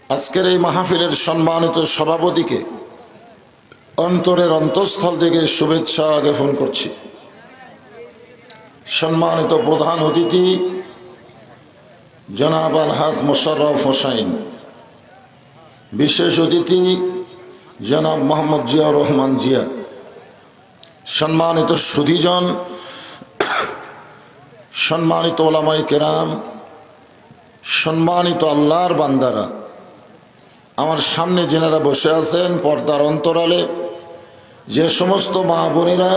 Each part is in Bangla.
আজকের এই মাহফিলের সম্মানিত সভাপতিকে অন্তরের অন্তঃস্থল থেকে শুভেচ্ছা জ্ঞাপন করছি। সম্মানিত প্রধান অতিথি জনাব আলহাজ মোশাররফ হোসাইন, বিশেষ অতিথি জনাব মোহাম্মদ জিয়াউর রহমান জিয়া, সম্মানিত সুধীজন, সম্মানিত ওলামায়ে কেরাম, সম্মানিত আল্লাহর বান্দারা, আমার সামনে যেনারা বসে আছেন, পর্দার অন্তরালে যে সমস্ত মা বোনেরা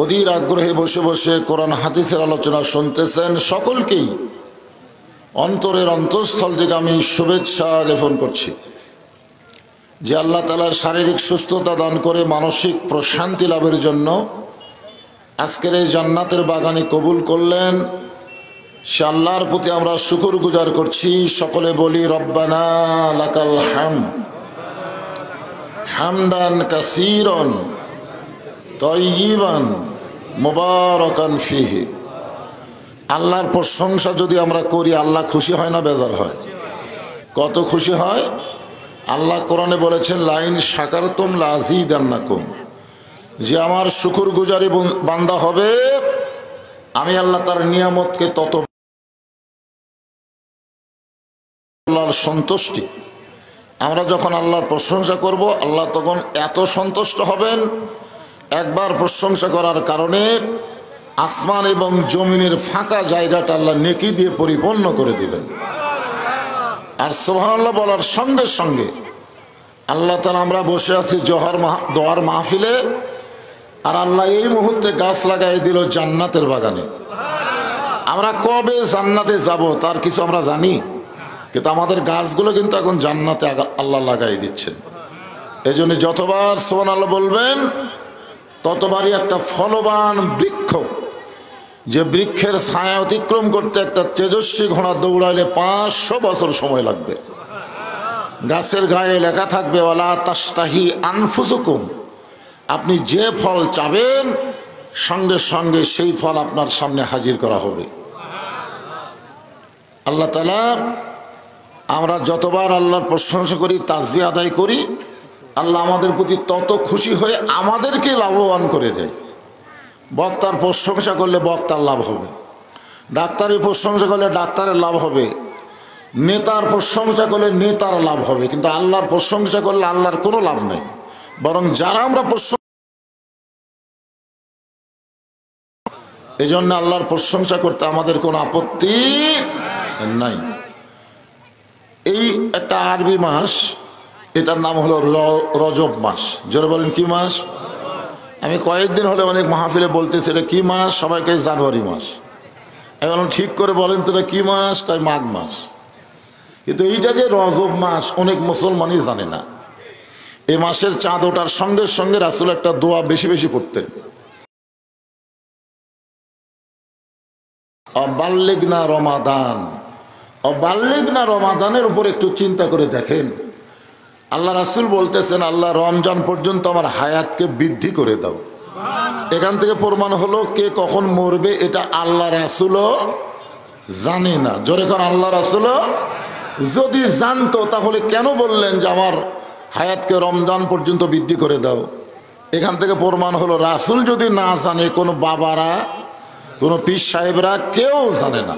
অধীর আগ্রহে বসে বসে কোরআন হাদিসের আলোচনা শুনতেছেন, সকলকেই অন্তরের অন্তঃস্থল থেকে আমি শুভেচ্ছা জ্ঞাপন করছি যে আল্লাহ তাআলা শারীরিক সুস্থতা দান করে মানসিক প্রশান্তি লাভের জন্য আজকের এই জান্নাতের বাগানে কবুল করলেন। সে আল্লাহর প্রতি আমরা শুকর গুজার করছি। সকলে বলি রব্বানা লাকাল হামদ হামদান কাসীরান তাইয়িবান মুবারাকান ফীহি। আল্লাহর প্রশংসা যদি আমরা করি, আল্লাহ খুশি হয় না বেজার হয়? কত খুশি হয়! আল্লাহ কোরআনে বলেছেন, লাইন শাকারতুম লাযীদান্নাকুম, যে আমার শুকর গুজারি বান্দা হবে আমি আল্লাহ তার নিয়ামতকে তত আল্লাহর সন্তুষ্টি। আমরা যখন আল্লাহর প্রশংসা করব, আল্লাহ তখন এত সন্তুষ্ট হবেন, একবার প্রশংসা করার কারণে আসমান এবং জমিনের ফাঁকা জায়গাটা আল্লাহ নেকি দিয়ে পরিপূর্ণ করে দিবেন। আর সুবহানাল্লাহ বলার সঙ্গে সঙ্গে আল্লাহ তাআলা, আমরা বসে আছি দোয়ার মাহফিলে, আর আল্লাহ এই মুহূর্তে গাছ লাগাই দিল জান্নাতের বাগানে। আমরা কবে জান্নাতে যাব তার কিছু আমরা জানি, কিন্তু আমাদের গাছগুলো কিন্তু এখন জান্নাতে আল্লাহ লাগাই দিচ্ছেন। এই জন্য যতবার সুবহানাল্লাহ বলবেন ততবারই একটা ফলবান বৃক্ষ, যে বৃক্ষের ছায়া অতিক্রম করতে একটা তেজস্বী ঘোড়া দৌড়াইলে 500 বছর সময় লাগবে। গাছের গায়ে লেখা থাকবে ওয়ালা তাশতাহি আনফুসুকুম, আপনি যে ফল চাবেন সঙ্গে সঙ্গে সেই ফল আপনার সামনে হাজির করা হবে। আল্লাহ তাআলা, আমরা যতবার আল্লাহর প্রশংসা করি, তাসবিহ আদায় করি, আল্লাহ আমাদের প্রতি তত খুশি হয়ে আমাদেরকে লাভবান করে দেয়। বক্তার প্রশংসা করলে বক্তার লাভ হবে, ডাক্তারের প্রশংসা করলে ডাক্তারের লাভ হবে, নেতার প্রশংসা করলে নেতার লাভ হবে, কিন্তু আল্লাহর প্রশংসা করলে আল্লাহর কোনো লাভ নেই। বরং যারা আমরা এই জন্য আল্লাহর প্রশংসা করতে আমাদের কোনো আপত্তি নাই। এই একটা আরবি মাস, এটার নাম হলো রজব মাস। জোরে বলেন কি মাস? আমি কয়েকদিন হলে অনেক মাহফিলে বলতেছি এটা কি মাস, সবাইকে জানুয়ারি মাস। এখন ঠিক করে বলেন তো এটা কি মাস, কয় মাঘ মাস। কিন্তু এইটা যে রজব মাস অনেক মুসলমানই জানে না। এই মাসের চাঁদ ওঠার সঙ্গে সঙ্গে রাসূল একটা দোয়া বেশি বেশি পড়তেন, অবাল্লিগনা রমাদান। অবাল্লিগনা রমাদানের উপর একটু চিন্তা করে দেখেন। আল্লাহ রাসূল বলতেছেন, আল্লাহ রমজান পর্যন্ত আমার হায়াতকে বৃদ্ধি করে দাও। এখান থেকে প্রমাণ হলো কে কখন মরবে এটা আল্লাহ রাসূলও জানে না। জোরে কারণ আল্লাহ রাসূলও যদি জানতো তাহলে কেন বললেন যে আমার হায়াতকে রমজান পর্যন্ত বৃদ্ধি করে দাও? এখান থেকে প্রমাণ হলো রাসূল যদি না জানে, কোনো বাবারা, কোনো পীর সাহেবরা কেউ জানে না,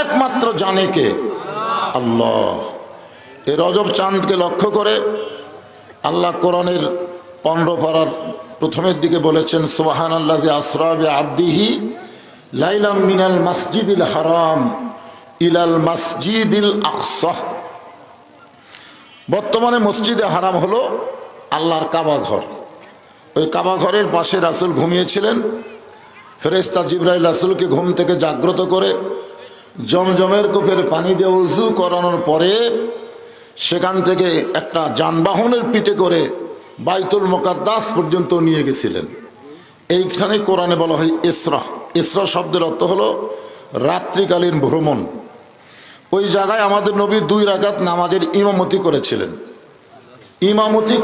একমাত্র জানে কে? আল্লাহ। এই রজব চাঁদকে লক্ষ্য করে আল্লাহ কোরআনের 15 পারার প্রথমের দিকে বলেছেন, সুবহানাল্লাযী আসরা বিআবদিহি লাইলাম মিনাল মাসজিদিল হারাম ইলাল মাসজিদিল আকসা। বর্তমানে মসজিদে হারাম হলো আল্লাহর কাবা ঘর। ওই কাবা ঘরের পাশে রাসূল ঘুমিয়েছিলেন। ফেরেশতা জিবরাইল রাসূলকে ঘুম থেকে জাগ্রত করে জমজমের কূপের পানি দিয়ে ওযু করানোর পরে সেখান থেকে একটা যানবাহনের পিঠে করে বাইতুল মুকাদ্দাস পর্যন্ত নিয়ে গেছিলেন। এইখানে কোরআনে বলা হয় ইসরা। ইসরা শব্দের অর্থ হলো রাত্রিকালীন ভ্রমণ। ওই জায়গায় আমাদের নবী 2 রাকাত নামাজের ইমামতি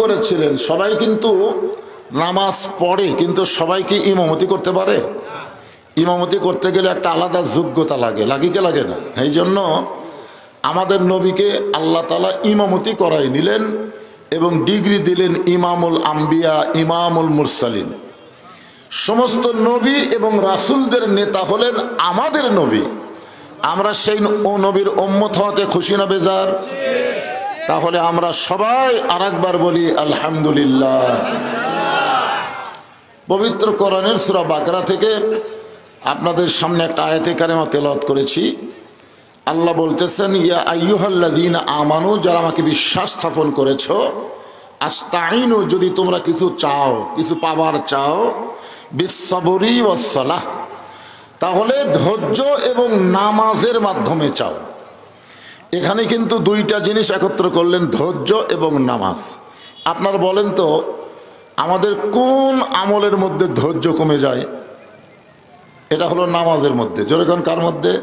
করেছিলেন। সবাই কিন্তু নামাজ পড়ে, কিন্তু সবাই কি ইমামতি করতে পারে? ইমামতি করতে গেলে একটা আলাদা যোগ্যতা লাগে, লাগে কি লাগে না? এই জন্য আমাদের নবীকে আল্লাহ তাআলা ইমামতি করাই নিলেন এবং ডিগ্রি দিলেন ইমামুল আম্বিয়া, ইমামুল মুরসালিন। সমস্ত নবী এবং রাসূলদের নেতা হলেন আমাদের নবী। আমরা সেই নবীর উম্মত হওয়াতে খুশি না বেজার? তাহলে আমরা সবাই আরেকবার বলি আলহামদুলিল্লাহ। পবিত্র কোরআনের সূরা বাকারা থেকে আপনাদের সামনে একটা আয়াতে কারিমা তেলাওয়াত করেছি। আল্লাহ বলতেছেন, ইয়া আইয়ুহাল্লাযীনা আমানু, যারা আমাকে বিশ্বাস স্থাপন করেছো, আস্তাইনু, যদি তোমরা কিছু চাও, কিছু পাবার চাও, বিসসাবরি ওয়াসসালাহ, তাহলে ধৈর্য এবং নামাজের মাধ্যমে চাও। এখানে কিন্তু দুইটা জিনিস একত্র করলেন, ধৈর্য এবং নামাজ। আপনার বলেন তো, আমাদের কোন আমলের মধ্যে ধৈর্য কমে যায়? এটা হলো নামাজের মধ্যে। যেরকম কার মধ্যে?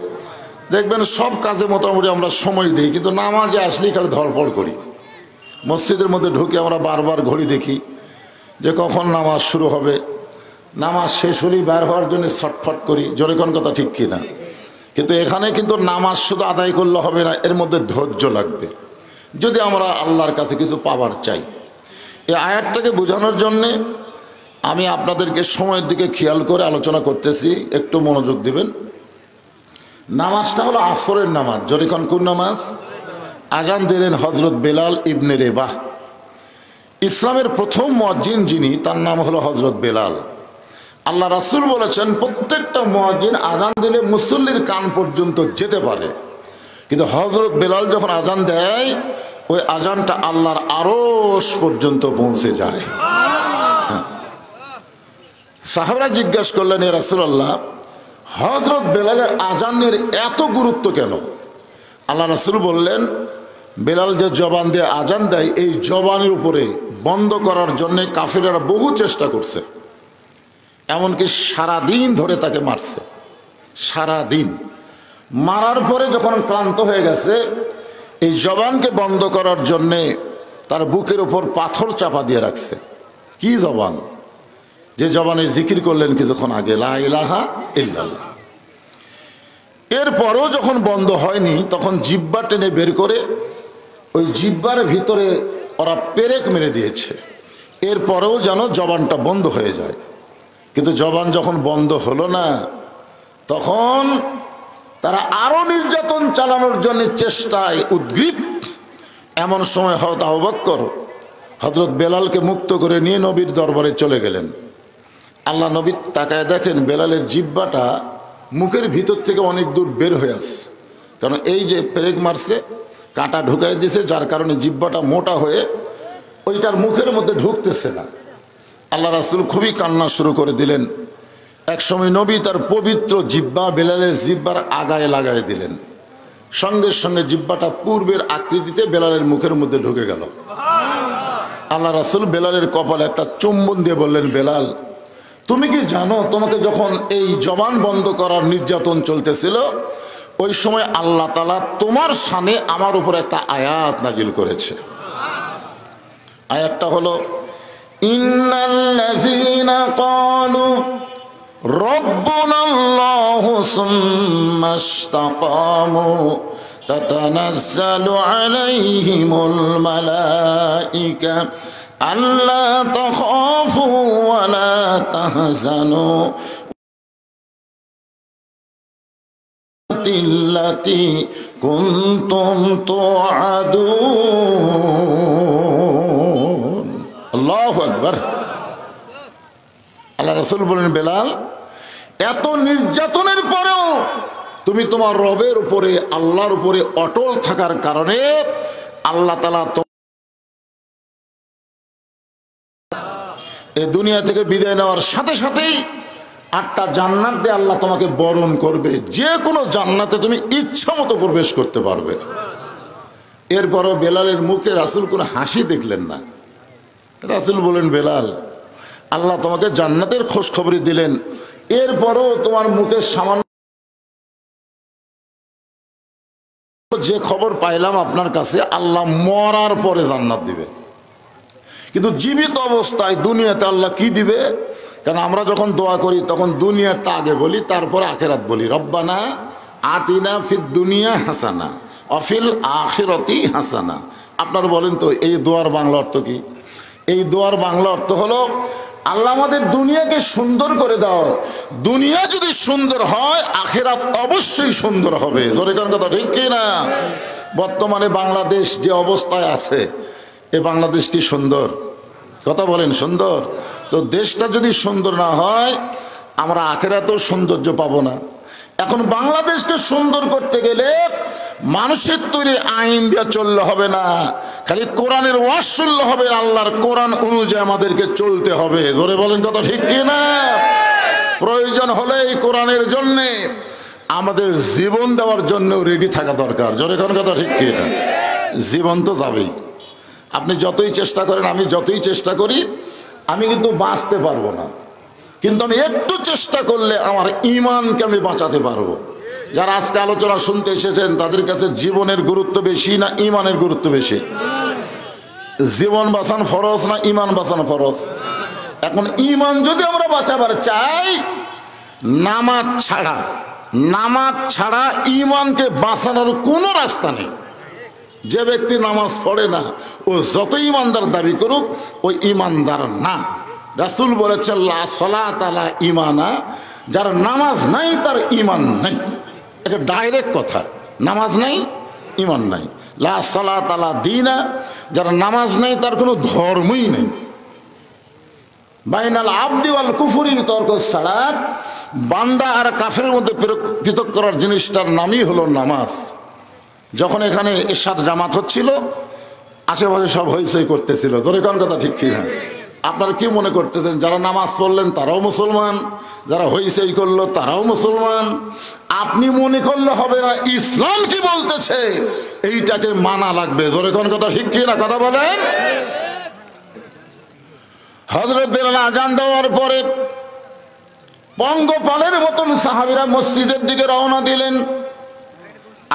দেখবেন সব কাজে মোটামুটি আমরা সময় দিই, কিন্তু নামাজে আসলেই খালি ধরপড় করি। মসজিদের মধ্যে ঢুকে আমরা বারবার ঘড়ি দেখি যে কখন নামাজ শুরু হবে, নামাজ শেষ হলেই বের হওয়ার জন্য ছটফট করি। যেরকম কথা ঠিক কি না? কিন্তু এখানে কিন্তু নামাজ শুধু আদায় করলে হবে না, এর মধ্যে ধৈর্য লাগবে যদি আমরা আল্লাহর কাছে কিছু পাবার চাই। এই আয়াতটাকে বোঝানোর জন্যে আমি আপনাদেরকে সময়ের দিকে খেয়াল করে আলোচনা করতেছি, একটু মনোযোগ দিবেন। নামাজটা হলো আসরের নামাজ। যখন কোন নামাজ? আজান দিলেন হযরত বেলাল ইবনে রেবাহ। ইসলামের প্রথম মুয়াজ্জিন যিনি, তার নাম হলো হযরত বেলাল। আল্লাহ রাসূল বলেছেন, প্রত্যেকটা মুয়াজ্জিন আজান দিলে মুসল্লির কান পর্যন্ত যেতে পারে, কিন্তু হযরত বেলাল যখন আজান দেয়, ওই আজানটা আল্লাহর আরশ পর্যন্ত পৌঁছে যায়। সাহাবারা জিজ্ঞাসা করলেন, ইয়া রাসূলুল্লাহ, হযরত বেলালের আজানের এত গুরুত্ব কেন? আল্লাহ রাসূল বললেন, বেলাল যে জবান দিয়ে আজান দেয়, এই জবানের উপরে বন্ধ করার জন্যে কাফিররা বহু চেষ্টা করছে, এমনকি সারাদিন ধরে তাকে মারছে। সারাদিন মারার পরে যখন ক্লান্ত হয়ে গেছে, এই জবানকে বন্ধ করার জন্যে তার বুকের উপর পাথর চাপা দিয়ে রাখছে। কি জবান? যে জবানের জিকির করলেন কিছুক্ষণ আগে, লা ইলাহা ইল্লাল্লাহ। এরপরেও যখন বন্ধ হয়নি, তখন জিহ্বা টেনে বের করে ওই জিহ্বার ভিতরে ওরা পেরেক মেরে দিয়েছে, এরপরেও যেন জবানটা বন্ধ হয়ে যায়। কিন্তু জবান যখন বন্ধ হলো না, তখন তারা আরো নির্যাতন চালানোর জন্য চেষ্টায় উদ্গ্রীব। এমন সময় হযরত আবু বকর হযরত বেলালকে মুক্ত করে নিয়ে নবীর দরবারে চলে গেলেন। আল্লাহ নবী তাকায় দেখেন, বেলালের জিহ্বাটা মুখের ভিতর থেকে অনেক দূর বের হয়ে আসে, কারণ এই যে পেরেক মারছে, কাঁটা ঢুকাই দিয়েছে, যার কারণে জিহ্বাটা মোটা হয়ে ওইটার মুখের মধ্যে ঢুকতেছে না। আল্লাহ রাসূল খুবই কান্না শুরু করে দিলেন। একসময় নবী তার পবিত্র জিহ্বা বেলালের জিহ্বার আগায় লাগাই দিলেন, সঙ্গে সঙ্গে জিহ্বাটা পূর্বের আকৃতিতে বেলালের মুখের মধ্যে ঢুকে গেল। আল্লাহ রাসূল বেলালের কপালে একটা চুম্বন দিয়ে বললেন, বেলাল, তুমি কি জানো, তোমাকে যখন এই জবান বন্ধ করার নির্যাতন চলতেছিল, ওই সময় আল্লাহ তাআলা তোমার শানে আমার উপর একটা আয়াত নাজিল করেছে। আয়াতটা হলো, ইন্নাল্লাযীনা ক্বালু রাব্বুনাল্লাহু সুম্মা ইসতাকামু তাতানাজ্জালু আলাইহিমুল মালাইকা আল্লা তাখাফু ওয়া লা তাহজানু আল্লাতী কুনতুম তুআদুন। আল্লাহু আকবার। আল্লাহ রাসূল বলেন, বেলাল, এত নির্যাতনের পরেও তুমি তোমার রবের উপরে, আল্লাহর উপরে অটল থাকার কারণে আল্লাহ তাআলা এই দুনিয়া থেকে বিদায় নেওয়ার সাথে সাথেই 8টা জান্নাত দিয়ে আল্লাহ তোমাকে বরণ করবে, যে কোনো জান্নাতে তুমি ইচ্ছা মতো প্রবেশ করতে পারবে। এরপরও বেলালের মুখে রাসূল কোনো হাসি দেখলেন না। রাসূল বলেন, বেলাল, আল্লাহ তোমাকে জান্নাতের খোঁজ খবরই দিলেন, এরপরও তোমার মুখে সামান্য যে খবর পাইলাম আপনার কাছে, আল্লাহ মরার পরে জান্নাত দিবে, কিন্তু জীবিত অবস্থায় দুনিয়াতে আল্লাহ কি দিবে? কারণ আমরা যখন দোয়া করি তখন দুনিয়াটা আগে বলি, তারপরে আখিরাত বলি। রব্বানা আতিনা ফিদ দুনিয়া হাসানা অফিল আখিরাতি হাসানা। আপনারা বলেন তো এই দোয়ার বাংলা অর্থ কি? এই দোয়ার বাংলা অর্থ হলো আল্লাহ আমাদের দুনিয়াকে সুন্দর করে দাও। দুনিয়া যদি সুন্দর হয় আখিরাত অবশ্যই সুন্দর হবে। জোরে কোন কথা ঠিক কি না? বর্তমানে বাংলাদেশ যে অবস্থায় আছে, এ বাংলাদেশ কি সুন্দর? কথা বলেন সুন্দর? তো দেশটা যদি সুন্দর না হয় আমরা আখিরাতেও সৌন্দর্য পাবো না। এখন বাংলাদেশকে সুন্দর করতে গেলে মানুষের তৈরি আইন দিয়ে চললে হবে না, খালি কোরআনের ওয়াজ শুনলে হবে, আল্লাহর কোরআন অনুযায়ী আমাদেরকে চলতে হবে। জোরে বলেন কথা ঠিক কি না? প্রয়োজন হলে এই কোরআনের জন্যে আমাদের জীবন দেওয়ার জন্যও রেডি থাকা দরকার। জোরে কোন কথা ঠিক কি না? জীবন তো যাবেই। আপনি যতই চেষ্টা করেন, আমি যতই চেষ্টা করি, আমি কিন্তু বাঁচতে পারবো না, কিন্তু আমি একটু চেষ্টা করলে আমার ঈমানকে আমি বাঁচাতে পারবো। যারা আজকে আলোচনা শুনতে এসেছেন তাদের কাছে জীবনের গুরুত্ব বেশি না ঈমানের গুরুত্ব বেশি? জীবন বাঁচানো ফরজ না ঈমান বাঁচানো ফরজ? এখন ঈমান যদি আমরা বাঁচাবার চাই, নামাজ ছাড়া ঈমানকে বাঁচানোর কোনো রাস্তা নেই। যে ব্যক্তি নামাজ পড়ে না ও যত ঈমানদার দাবি করুক ওই ঈমানদার না। রাসূল বলেছেন লা সালাত আলা ঈমানা, যার নামাজ নাই তার ঈমান নাই। এটা ডাইরেক্ট কথা। নামাজ নাই ঈমান নাই। লা সালাত আলা দীনা, যার নামাজ নাই তার কোনো ধর্মই নেই। বাইনাল আবদি ওয়াল কুফরি তরকুস সালাত, বান্দা আর কাফেরের মধ্যে পৃথক করার জিনিসটার নামই হলো নামাজ। যখন এখানে ইশার জামাত হচ্ছিল আশেপাশে সব হইচই করতেছিল। ধরে কোন কথা ঠিক কি না? আপনারা কি মনে করতেছেন যারা নামাজ পড়লেন তারাও মুসলমান, যারা হইচই করলো তারাও মুসলমান? আপনি মনে করলে হবে না, ইসলাম কি বলতেছে এইটাকে মানা লাগবে। ধরে কোন কথা ঠিক কি না? কথা বলেন। হযরত বেলাল আজান দেওয়ার পরে পঙ্গপালের মতন সাহাবীরা মসজিদের দিকে রওনা দিলেন।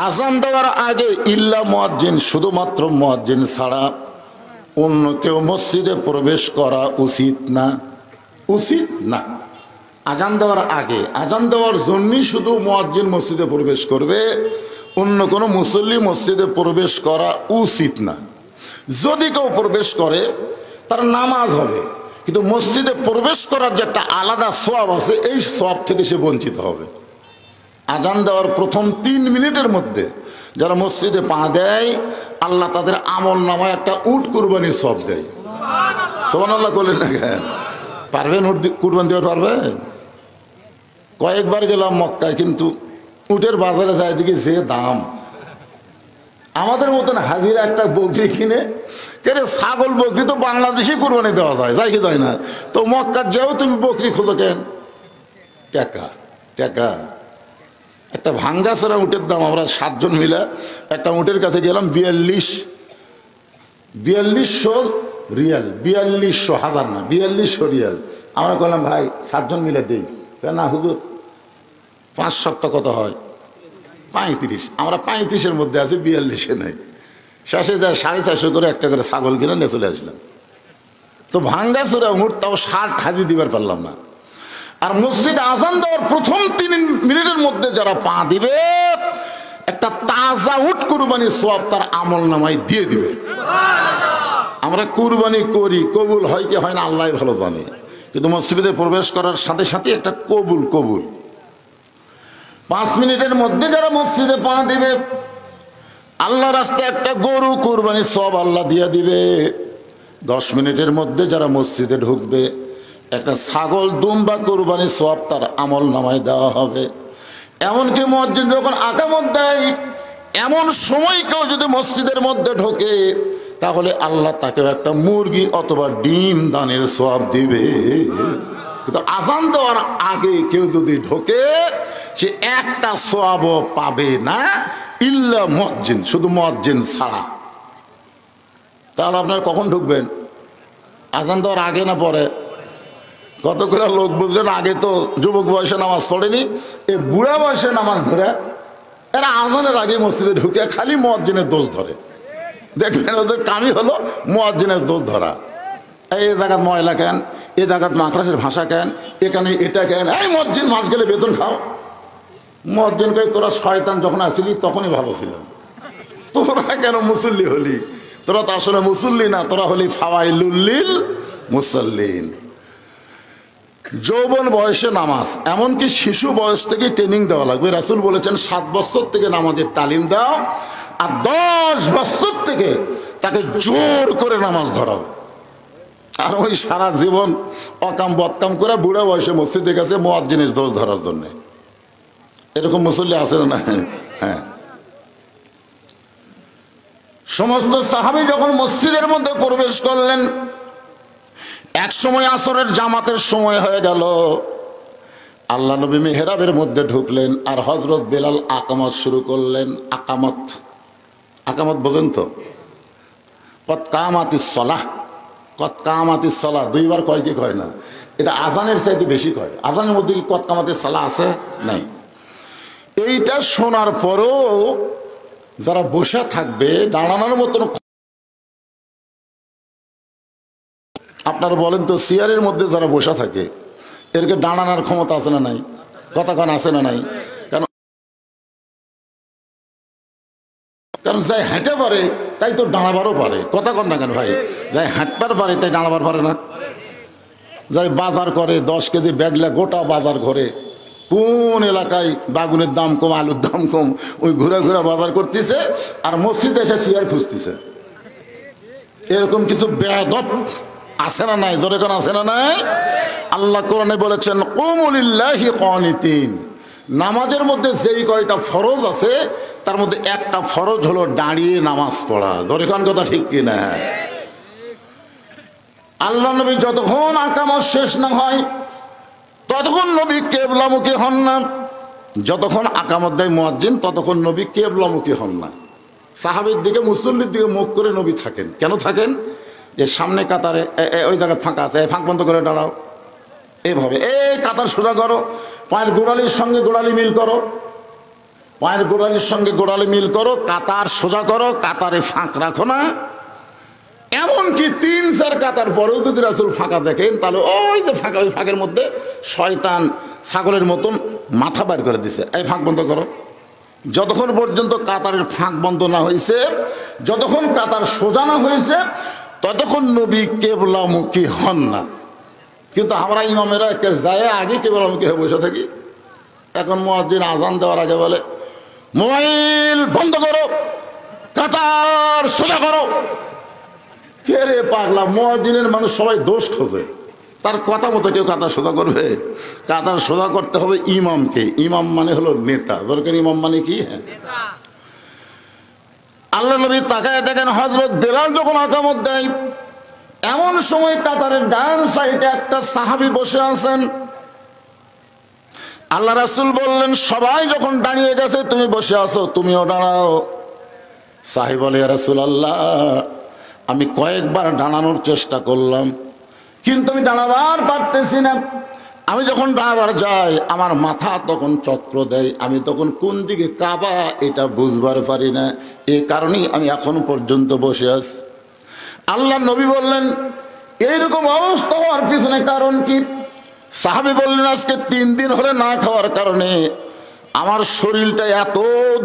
আজান দেওয়ার আগে ইল্লা মুয়াজ্জিন, শুধুমাত্র মুয়াজ্জিন ছাড়া অন্য কেউ মসজিদে প্রবেশ করা উচিত না, উচিত না। আজান দেওয়ার আগে, আজান দেওয়ার জন্যই শুধু মুয়াজ্জিন মসজিদে প্রবেশ করবে, অন্য কোনো মুসল্লি মসজিদে প্রবেশ করা উচিত না। যদি কেউ প্রবেশ করে তার নামাজ হবে, কিন্তু মসজিদে প্রবেশ করার যে একটা আলাদা সওয়াব আছে এই সওয়াব থেকে সে বঞ্চিত হবে। আজান দেওয়ার প্রথম 3 মিনিটের মধ্যে যারা মসজিদে পা দেয় আল্লাহ তাদের আমল নামায় একটা উট কুরবানির সওয়াব দেয়। সুবহানাল্লাহ বলেন না কেন? পারবেন উট কুরবানি দিতে পারবেন? কয়েকবার গেলাম মক্কায়, কিন্তু উটের বাজারে যায় দেখি যে দাম। আমাদের মতন হাজিরা একটা বকরি কিনে, কেন ছাগল বকরি তো বাংলাদেশে কুরবানি দেওয়া যায়, যায় কি যায় না? তো মক্কার যাও তুমি বকরি খোঁজো কেন? টাকা টাকা। একটা ভাঙ্গাছড়া উটের দাম, আমরা 7 জন মিলে একটা উটের কাছে গেলাম, 4200 রিয়াল, 4200 হাজার না, 4200 রিয়াল। আমরা বললাম ভাই 7 জন মিলে দেই। না হুজুর 5 সপ্তাহ কত হয়? 35। আমরা 35-এর মধ্যে আছি, 42-এ নাই। শেষে যায় 450 করে একটা করে ছাগল কিনে নিয়ে চলে আসলাম। তো ভাঙ্গাছড়া উট, তাও 60 হাজি দিবার পারলাম না। আর মসজিদে আজান দেওয়ার প্রথম 3 মিনিটের মধ্যে যারা পা দিবে একটা তাজা উট কুরবানির সওয়াব তার আমল নামায় দিয়ে দিবে। আমরা কুরবানি করি, কবুল হয় কি হয় না আল্লাহ ভালো জানে, কিন্তু মসজিদে প্রবেশ করার সাথে সাথে একটা কবুল 5 মিনিটের মধ্যে যারা মসজিদে পা দিবে আল্লাহ রাস্তায় একটা গরু কুরবানির সওয়াব আল্লাহ দিয়ে দিবে। 10 মিনিটের মধ্যে যারা মসজিদে ঢুকবে একটা ছাগল দুম্বা কুরবানির সওয়াব তার আমল নামায় দেওয়া হবে। এমনকি মুয়াজ্জিন যখন আকামত দেয় এমন সময় কেউ যদি মসজিদের মধ্যে ঢোকে তাহলে আল্লাহ তাকে একটা মুরগি অথবা ডিম দানের সওয়াব দিবে। কিন্তু আজান দেওয়ার আগে কেউ যদি ঢোকে সে একটা সওয়াবও পাবে না, ইল্লা মুয়াজ্জিন, শুধু মুয়াজ্জিন ছাড়া। তাহলে আপনারা কখন ঢুকবেন? আজান দেওয়ার আগে না পরে? কত করে লোক বুঝলেন আগে তো যুবক বয়সে নামাজ পড়েনি, এ বুড়া বয়সে নামাজ ধরে এরা আজানের আগে মসজিদে ঢুকে খালি মুয়াজ্জিনের দোষ ধরে। দেখবেন ওদের কামই হলো মুয়াজ্জিনের দোষ ধরা। এই জায়গাত ময়লা কেন, এ জায়গাত মাদ্রাসার ভাষা কেন, এখানে এটা কেন, এই মুয়াজ্জিন মাস গেলে বেতন খাও। মুয়াজ্জিন কই তোরা শয়তান যখন আসিলি তখনই ভালো ছিলাম, তোরা কেন মুসল্লি হলি? তোরা তো আসলে মুসল্লি না, তোরা হলি ফাওয়াইলুল মুসাল্লিন। যৌবন বয়সে নামাজ, এমনকি শিশু বয়স থেকে ট্রেনিং দেওয়া লাগবে। রাসূল বলেছেন 7 বছর থেকে নামাজের তালিম দাও, আর 10 বছর থেকে তাকে জোর করে নামাজ ধরাও। আর ওই সারা জীবন অকাম বদকাম করে বুড়া বয়সে মসজিদে গেছে মুয়াজ্জিনের দোষ ধরার জন্যে। এরকম মুসল্লি আছে না? হ্যাঁ। সমস্ত সাহাবী যখন মসজিদের মধ্যে প্রবেশ করলেন, এক সময় আসরের জামাতের সময় হয়ে গেল। আল্লাহ নবী মেহরাবের মধ্যে ঢুকলেন, আর হযরত বেলাল আকামত শুরু করলেন। আকামত, আকামত বোঝেন তো? কত কামাতিস সালাহ, কত কামাতিস সালাহ দুইবার কয় কি কয় না? এটা আজানের চাইতে বেশি কয়। আজানের মধ্যে কি কত কামাতিস সালাহ আছে? নাই। এইটা শোনার পরও যারা বসে থাকবে দাঁড়ানোর মতন, আপনারা বলেন তো চেয়ারের মধ্যে যারা বসে থাকে এরকে দাঁড়ানোর ক্ষমতা আছে না নাই? কতক্ষণ আছে না নাই? কারণ যাই হেঁটে পারে তাই তো দাঁড়াবারও পারে। কতক্ষণ না কেন ভাই? যাই হাঁটবার পারে তাই দাঁড়াবার পারে না? যাই বাজার করে 10 কেজি ব্যাগলা গোটা বাজার ঘরে, কোন এলাকায় বাগুনের দাম কম, আলুর দাম কম, ওই ঘুরে ঘুরে বাজার করতেছে, আর মসজিদে এসে চেয়ার খুঁজতেছে। এরকম কিছু বেয়াদব আছে না নাই? জোরে কোন আছে না নাই? আল্লাহ কোরআনে বলেছেন কুমু লিল্লাহি কানিতিন। নামাজের মধ্যে যেই কয়টা ফরজ আছে তার মধ্যে একটা ফরজ হলো দাঁড়িয়ে নামাজ পড়া। জোরে কোন কথা ঠিক কিনা? আল্লাহ নবী যতক্ষণ আকামত শেষ না হয় ততক্ষণ নবী কিবলামুখী হন না। যতক্ষণ আকামত দেয় মুয়াজ্জিন ততক্ষণ নবী কিবলামুখী হন না। সাহাবীর দিকে, মুসল্লির দিকে মুখ করে নবী থাকেন। কেন থাকেন? যে সামনে কাতারে ওই জায়গায় ফাঁকা আছে, ফাঁক বন্ধ করে দাঁড়াও, এইভাবে এই কাতার সোজা করো, পায়ের গোড়ালির সঙ্গে গোড়ালি মিল করো, পায়ের গোড়ালির সঙ্গে গোড়ালি মিল করো, কাতার সোজা করো, কাতারে ফাঁক রাখো না। এমনকি 3-4 কাতার পরেও যদি রাসূল ফাঁকা দেখেন তাহলে ওই যে ফাঁকা, ওই ফাঁকের মধ্যে শয়তান ছাগলের মতন মাথা বের করে দিছে, এই ফাঁক বন্ধ করো। যতক্ষণ পর্যন্ত কাতারের ফাঁক বন্ধ না হয়েছে, যতক্ষণ কাতার সোজা না হয়েছে, ততক্ষণ নবী কিবলামুখী হন না। কিন্তু আমরা ইমামেরা যায় আগে কিবলামুখী হয়ে বসে থাকি। এখন মুয়াজ্জিন আজান দেওয়ার আগে বলে মোবাইল বন্ধ করো, কাতার সোজা করো। কে রে পাগলা? মুয়াজ্জিনের মানুষ সবাই দোষ খোঁজে, তার কথা মতো কেউ কাতার সোজা করবে? কাতার সোজা করতে হবে ইমামকে। ইমাম মানে হলো নেতা। দরকার ইমাম মানে কি? হ্যাঁ, আল্লাহ নবী তাকায় দেখেন হযরত বেলাল যখন আকামত দেয়, এমন সময় কাতারের ডান সাইডে একটা সাহাবী বসে আছেন। আল্লাহ রাসূল বললেন সবাই যখন দাঁড়িয়ে গেছে তুমি বসে আছো, তুমিও দাঁড়াও। সাহাবী বলে ইয়া রাসূলুল্লাহ, আমি কয়েকবার দাঁড়ানোর চেষ্টা করলাম কিন্তু আমি দাঁড়াবার পারতেছি না। আমি যখন দাঁড়াবার যাই আমার মাথা তখন চক্র দেয়, আমি তখন কোন দিকে কাবা এটা বুঝবার পারি না। এই কারণেই আমি এখন পর্যন্ত বসে আছি। আল্লাহ নবী বললেন এইরকম অবস্থা হওয়ার পিছনে কারণ কি? সাহাবী বললেন আজকে 3 দিন হলে না খাওয়ার কারণে আমার শরীরটা এত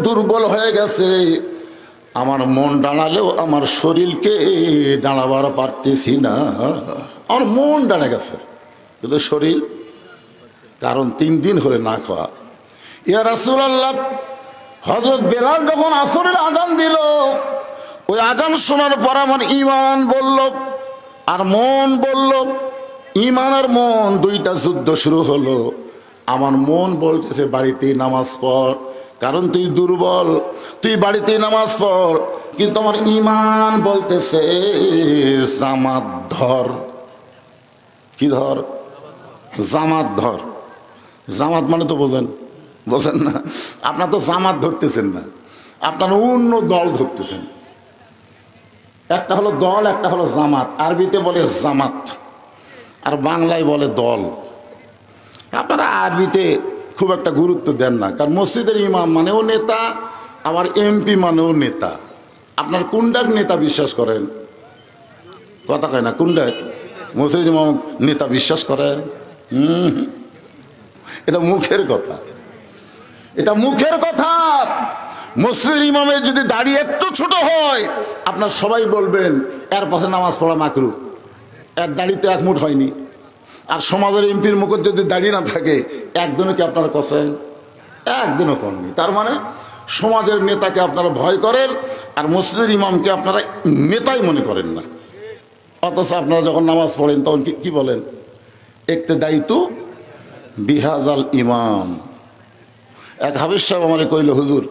দুর্বল হয়ে গেছে, আমার মন দাঁড়ালেও আমার শরীরকে দাঁড়াবার পারতেছি না। আমার মন দাঁড়া গেছে কিন্তু শরীর, কারণ 3 দিন হলে না খাওয়া। ইয়া রাসূলুল্লাহ, হযরত বেলাল যখন আসরের আযান দিল, ওই আযান শোনার পর আমার ঈমান বলল আর মন বলল, ঈমান আর মন দুইটা যুদ্ধ শুরু হলো। আমার মন বলতেছে বাড়িতেই নামাজ পড়, কারণ তুই দুর্বল, তুই বাড়িতেই নামাজ পড়। কিন্তু আমার ঈমান বলতেছে জামাত ধর। কি ধর? জামাত ধর। জামাত মানে তো বোঝেন না? আপনার তো জামাত ধরতেছেন না, আপনার অন্য দল ধরতেছেন। একটা হলো দল, একটা হলো জামাত। আরবিতে বলে জামাত আর বাংলায় বলে দল। আপনারা আরবিতে খুব একটা গুরুত্ব দেন না, কারণ মসজিদের ইমাম মানেও নেতা, আবার এমপি মানেও নেতা। আপনার কোনটা নেতা বিশ্বাস করেন? কথা কয় না, কোনটা মসজিদ ইমাম নেতা বিশ্বাস করে? এটা মুখের কথা, এটা মুখের কথা। মসজিদের ইমামের যদি দাড়ি একটু ছোট হয় আপনার সবাই বলবেন এর পাশে নামাজ পড়া মাকরু, এর দাড়ি তো এক মুঠ হয়নি। আর সমাজের এমপির মুখে যদি দাড়ি না থাকে একদিনও কি আপনারা কষেন? একদিনও করেননি। তার মানে সমাজের নেতাকে আপনারা ভয় করেন আর মসজিদের ইমামকে আপনারা নেতাই মনে করেন না। অথচ আপনারা যখন নামাজ পড়েন তখন কি বলেন? ইক্তেদাইতু বিহাজাল ইমাম। এক হাফেজ সাহেব আমারে কইল, হুজুর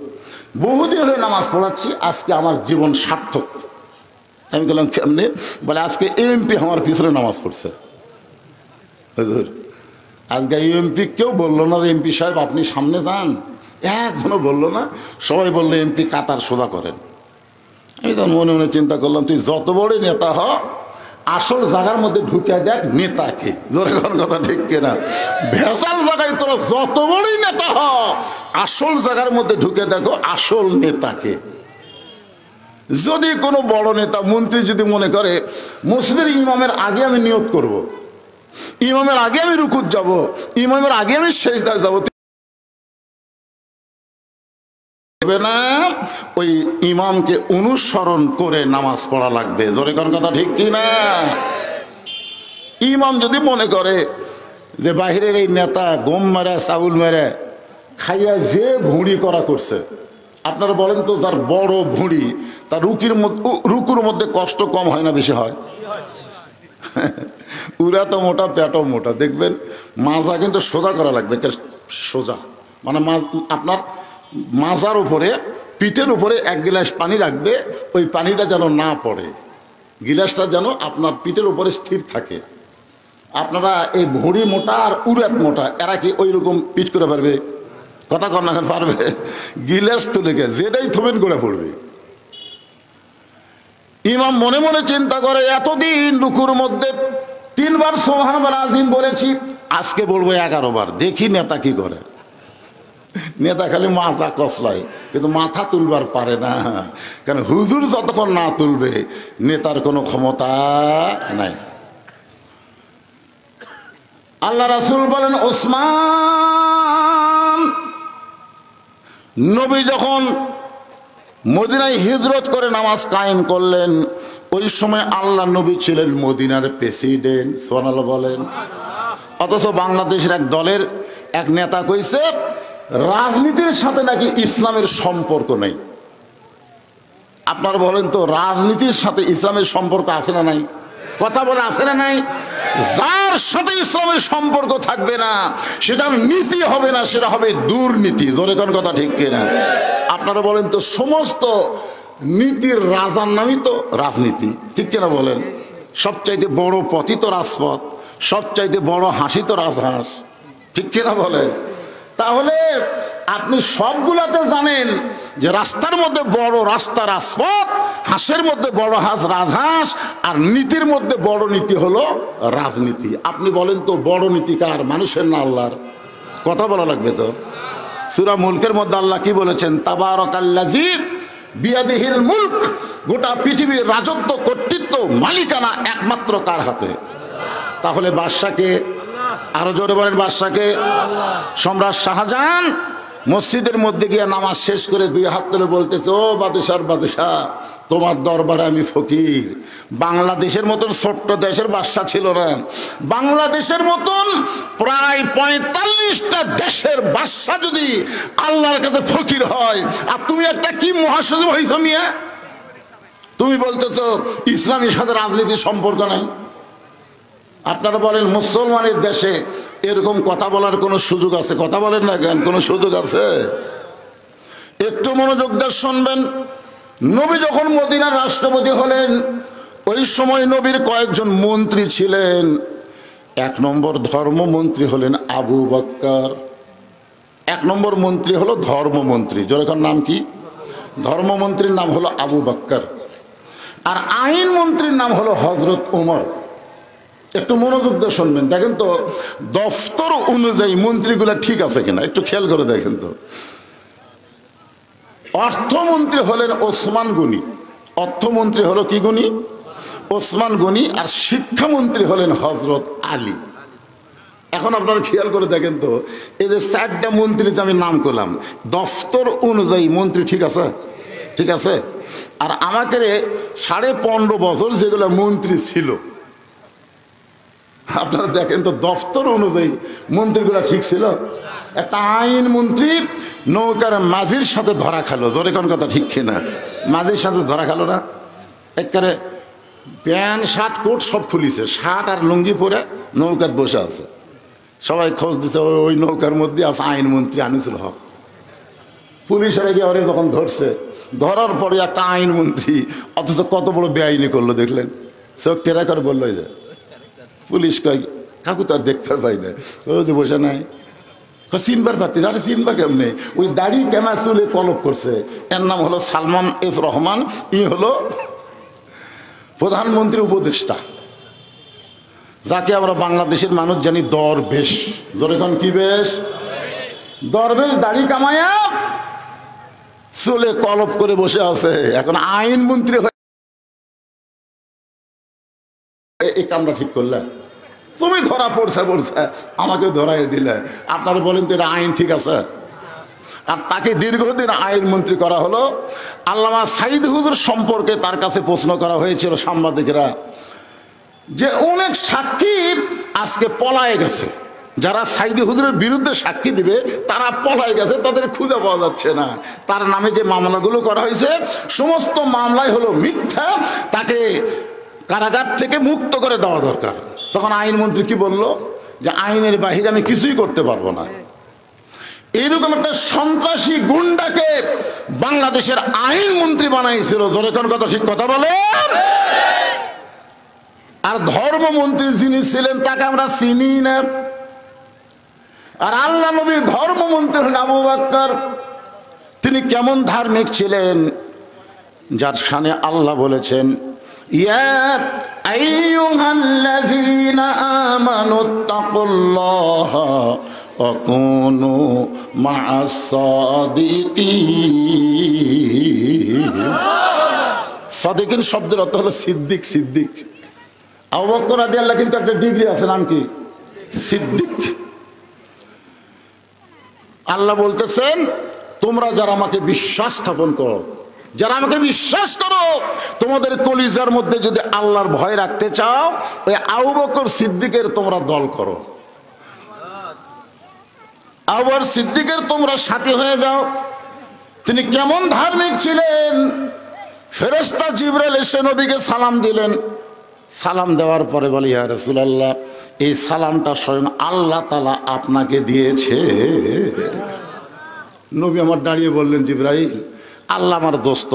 বহুদিন হলে নামাজ পড়াচ্ছি, আজকে আমার জীবন সার্থক। আমি বললাম কেমনে? বলে আজকে এমপি আমার পিছনে নামাজ পড়ছে। হুজুর আজকে এমপি কেউ বললো না যে এমপি সাহেব আপনি সামনে যান, একজনও বললো না। সবাই বললো এমপি কাতার সোজা করেন। আমি তখন মনে মনে চিন্তা করলাম, তুই যত বড় নেতা হ, আসল জায়গার মধ্যে ঢুকে দেখ নেতাকে। জোরে কোন কথা ঠিক কিনা? ভেজাল জায়গায় তোরা যত বড়ই নেতা হ, আসল জায়গার মধ্যে ঢুকে দেখো আসল নেতাকে। যদি কোনো বড় নেতা মন্ত্রী যদি মনে করে মসজিদের ইমামের আগে আমি নিয়ত করব, ইমামের আগে আমি রুকুত যাব, ইমামের আগে আমি সেজদায় যাব, না ওই ইমামকে অনুসরণ করে নামাজ পড়া লাগবে। জোরে কোন কথা ঠিক কি না? ইমাম যদি মনে করে যে বাহিরের এই নেতা গম মেরে চাউল মেরে খাইয়া যে ভুঁড়ি করা করছে, আপনারা বলেন তো যার বড় ভুঁড়ি তার রুকুর মধ্যে কষ্ট কম হয় না বেশি হয়? উরা তো মোটা, পেটও মোটা। দেখবেন মাজা কিন্তু সোজা করা লাগবে, সোজা মানে আপনার মাজার উপরে পিঠের উপরে এক গিলাস পানি রাখবে, ওই পানিটা যেন না পড়ে, গিলাসটা যেন আপনার পিঠের উপরে স্থির থাকে। আপনারা এই ভুঁড়ি মোটা আর উরাত মোটা, এরা কি ওই রকম পিঠ করে পারবে? কথা কর না পারবে? গিলাস তুলে গেলে যেটাই থবেন করে পড়বে। ইমাম মনে মনে চিন্তা করে এতদিন রুকুর মধ্যে 3 বার সুবহানাল্লাহ আজিম বলেছি, আজকে বলবো 11 বার, দেখি নেতা কি করে। নেতা খালি মাথা কসলায় কিন্তু মাথা তুলবার পারে না, কারণ হুজুর যতক্ষণ না তুলবে নেতার কোনো ক্ষমতা নাই। আল্লাহ রাসূল বলেন, ওসমান নবী যখন মদিনায় হিজরত করে নামাজ কায়েম করলেন, ওই সময় আল্লাহ নবী ছিলেন মদিনার প্রেসিডেন্ট। সুবহানাল্লাহ বলেন। অথচ বাংলাদেশের এক দলের এক নেতা কইছে রাজনীতির সাথে নাকি ইসলামের সম্পর্ক নেই। আপনারা বলেন তো রাজনীতির সাথে ইসলামের সম্পর্ক আছে না নাই? কথা বলে আছে না নাই? যার সাথে ইসলামের সম্পর্ক থাকবে না সেটার নীতি হবে না, সেটা হবে দুর্নীতি। জোরে কোন কথা ঠিক কিনা? আপনারা বলেন তো সমস্ত নীতির রাজার নামই তো রাজনীতি, ঠিক কিনা বলেন? সবচাইতে বড় পথই তো রাজপথ, সবচাইতে বড় হাসি তো রাজহাঁস, ঠিক কিনা বলেন? তাহলে আপনি সবগুলাতে জানেন যে রাস্তার মধ্যে বড় রাস্তা রাজপথ, হাঁসের মধ্যে বড় হাঁস রাজহাঁস, আর নীতির মধ্যে বড় নীতি হলো রাজনীতি। আপনি বলেন তো বড় নীতি কার, মানুষের না আল্লাহর? কথা বলা লাগবে তো। সূরা মুলকের মধ্যে আল্লাহ কি বলেছেন? তাবারাকাল্লাযী বিয়াদিহিল মুলক, গোটা পৃথিবীর রাজত্ব কর্তৃত্ব মালিকানা একমাত্র কার হাতে? তাহলে বাদশাকে, আরো জোরে বলেন বাদশাকে। সম্রাট শাহজাহান মসজিদের মধ্যে গিয়ে নামাজ শেষ করে 2 হাত তুলে বলতেছে, ও বাদশার বাদশা, তোমার দরবারে আমি ফকির। বাংলাদেশের মতন ছোট্ট দেশের বাদশা ছিল না, বাংলাদেশের মতন প্রায় 45টা দেশের বাদশা যদি আল্লাহর কাছে ফকির হয়, আর তুমি একটা কি মহাসচিব হইছ মিয়া, তুমি বলতেছো ইসলামের সাথে রাজনীতির সম্পর্ক নাই। আপনারা বলেন মুসলমানের দেশে এরকম কথা বলার কোনো সুযোগ আছে? কথা বলেন না কেন? কোনো সুযোগ আছে? একটু মনোযোগ দিয়ে শুনবেন। নবী যখন মদিনার রাষ্ট্রপতি হলেন, ওই সময় নবীর কয়েকজন মন্ত্রী ছিলেন। 1 নম্বর ধর্মমন্ত্রী হলেন আবু বকর। 1 নম্বর মন্ত্রী হলো ধর্মমন্ত্রী। জোরেকার নাম কি? ধর্মমন্ত্রীর নাম হলো আবু বকর, আর আইন মন্ত্রীর নাম হলো হযরত ওমর। একটু মনোযোগ দিয়ে শুনবেন, দেখেন তো দফতর অনুযায়ী মন্ত্রীগুলা ঠিক আছে কিনা, একটু খেয়াল করে দেখেন তো। অর্থমন্ত্রী হলেন ওসমান গনি, অর্থমন্ত্রী হলো কি গনি? ওসমান গনি। আর শিক্ষামন্ত্রী হলেন হযরত আলী। এখন আপনারা খেয়াল করে দেখেন তো, এই যে 4টা মন্ত্রী যে আমি নাম করলাম, দফতর অনুযায়ী মন্ত্রী ঠিক আছে? ঠিক আছে? আর আমাকে 15.5 বছর যেগুলো মন্ত্রী ছিল, আপনারা দেখেন তো দফতর অনুযায়ী মন্ত্রীগুলো ঠিক ছিল? একটা আইন মন্ত্রী নৌকার মাঝির সাথে ধরা খালো, জোরে কোন কথা ঠিক কিনা? মাঝির সাথে ধরা খালো না? একেবারে প্যান্ট শার্ট কোট সব খুলিছে, শার্ট আর লুঙ্গি পরে নৌকাত বসে আছে। সবাই খোঁজ দিচ্ছে, ওই নৌকার মধ্যে আছে আইনমন্ত্রী আনিসুল হক। পুলিশের গিয়ে ওরে যখন ধরছে, ধরার পরে একটা আইনমন্ত্রী, অথচ কত বড় বেআইনি করলো দেখলেন? চোখ টেরা করে বললো যে পুলিশ কয় কাকু তো আর দেখতে পাই না, ও যে বসে নাই। চিনবার পারতি, আরে চিনবা কেমনে? ওই দাড়ি কেনা চুলে কলপ করছে, এর নাম হলো সালমান এফ রহমান, ই হলো প্রধানমন্ত্রী উপদেষ্টা, যাকে আমরা বাংলাদেশের মানুষ জানি দরবেশ। যখন কি বেশ? দরবেশ, দাড়ি কামায়া চুলে কলপ করে বসে আছে, এখন আইনমন্ত্রী হয়ে এই কামটা ঠিক করলে? তুমি ধরা পড়ছে আমাকে ধরাই দিলে, আপনারা বলেন তো এটা আইন ঠিক আছে? আর তাকে দীর্ঘদিন আইনমন্ত্রী করা হলো। আল্লামা সাইদ হুজুর সম্পর্কে তার কাছে প্রশ্ন করা হয়েছিল সাংবাদিকরা, যে অনেক সাক্ষী আজকে পলায়ে গেছে, যারা সাইদি হুজুরের বিরুদ্ধে সাক্ষী দিবে তারা পলায়ে গেছে, তাদের খুঁজে পাওয়া যাচ্ছে না। তার নামে যে মামলাগুলো করা হয়েছে সমস্ত মামলাই হলো মিথ্যা, তাকে কারাগার থেকে মুক্ত করে দেওয়া দরকার। তখন আইনমন্ত্রী কি বলল? যে আইনের বাহিরে আমি কিছুই করতে পারবো না। এইরকম একটা সন্ত্রাসী গুন্ডাকে বাংলাদেশের আইনমন্ত্রী বানাইছিল। জোরে কোন কথা ঠিক কথা বলেন? আর ধর্মমন্ত্রী যিনি ছিলেন তাকে আমরা চিনি না। আর আল্লাহ নবীর ধর্মমন্ত্রী হলেন আবু বকর। তিনি কেমন ধার্মিক ছিলেন, যার শানে আল্লাহ বলেছেন, ইয়া আইয়ুহাল্লাযীনা আমানুত্তাকুল্লাহা ওয়া কুনু মা'আস সাদিকিন। সাদিকিন শব্দের অর্থ হলো সিদ্দিক। সিদ্দিক আবু বকর রাদিয়াল্লাহু কিন্তু একটা ডিগ্রি আছে, নাম কি? সিদ্দিক। আল্লাহ বলতেছেন, তোমরা যারা আমাকে বিশ্বাস স্থাপন করো, যারা আমাকে বিশ্বাস করো, তোমাদের কলিজার মধ্যে যদি আল্লাহর ভয় রাখতে চাও, ওই আবু বকর সিদ্দিকের তোমরা দল করো, আবু বকর সিদ্দিকের তোমরা সাথী হয়ে যাও। তিনি কেমন ধার্মিক ছিলেন! ফেরেশতা জিবরাইল এসে নবীকে সালাম দিলেন। সালাম দেওয়ার পরে বলে, ইয়া রাসূলুল্লাহ, এই সালামটা স্বয়ং আল্লাহ তাআলা আপনাকে দিয়েছে। নবী আমার দাঁড়িয়ে বললেন, জিবরাইল, আল্লাহ আমার দোস্ত।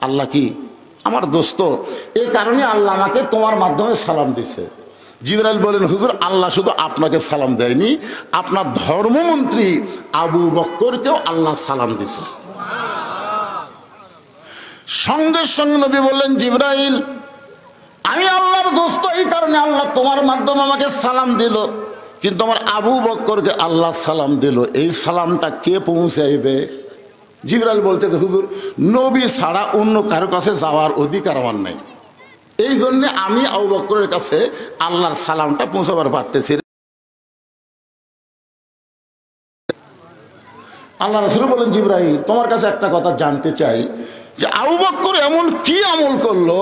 আল্লাহ কি? আমার দোস্ত, এই কারণে আল্লাহ আমাকে তোমার মাধ্যমে সালাম দিছে। জিবরাইল বলেন, হুজুর, আল্লাহ শুধু আপনাকে সালাম দেয়নি, আপনার ধর্মমন্ত্রী আবু বকরকেও আল্লাহ সালাম দিছে। সঙ্গে সঙ্গে নবী বললেন, জিবরাইল, আমি আল্লাহর দোস্ত, এই কারণে আল্লাহ তোমার মাধ্যমে আমাকে সালাম দিল, কিন্তু আমার আবু বকরকে আল্লাহ সালাম দিল, এই সালামটা কে পৌঁছাইবে? জিবরাইল বলতে, হুজুর, নবী ছাড়া অন্য কারো কাছে যাওয়ার অধিকার আমার নাই, এই জন্য আমি আবু বকরের কাছে আল্লাহর সালামটা পৌঁছাবার পারতেছি। আল্লাহ রাসূল বলেন, জিবরাইল, তোমার কাছে একটা কথা জানতে চাই, যে আবু বকর এমন কি আমল করলো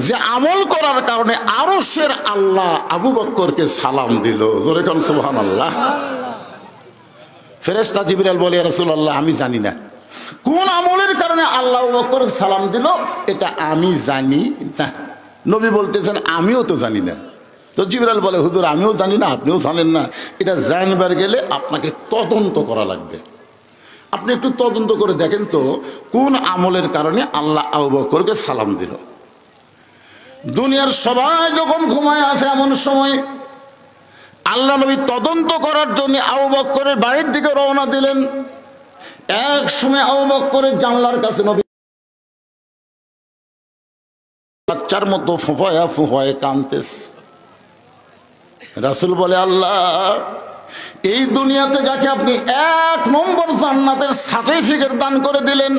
যে আমল করার কারণে আরশের আল্লাহ আবু বকরকে সালাম দিল? জোরে কোন সুবহানাল্লাহ। ফেরেশতা জিবরাইল বলে, ইয়া রাসূলুল্লাহ, আমি জানি না কোন আমলের কারণে আল্লাহ আবু বকরকে সালাম দিল, এটা আমি জানি না। নবী বলতেছেন, আমিও তো জানি না। তো জিবরাইল বলে, হুজুর, আমিও জানি না, আপনিও জানেন না, এটা জানবার গেলে আপনাকে তদন্ত করা লাগবে। আপনি একটু তদন্ত করে দেখেন তো কোন আমলের কারণে আল্লাহ আবু বকরকে সালাম দিল। দুনিয়ার সবাই যখন ঘুমায় আছে, এমন সময় আল্লাহ নবী তদন্ত করার জন্য আবু বকরের বাড়ির দিকে রওনা দিলেন। এক সময় আবু বকরের জানলার কাছে নবী বাচ্চার মতো ফুফায়া ফুফায়ে কাঁদতেছে। রাসূল বলে, আল্লাহ, এই দুনিয়াতে যাকে আপনি 1 নম্বর জান্নাতের সার্টিফিকেট দান করে দিলেন,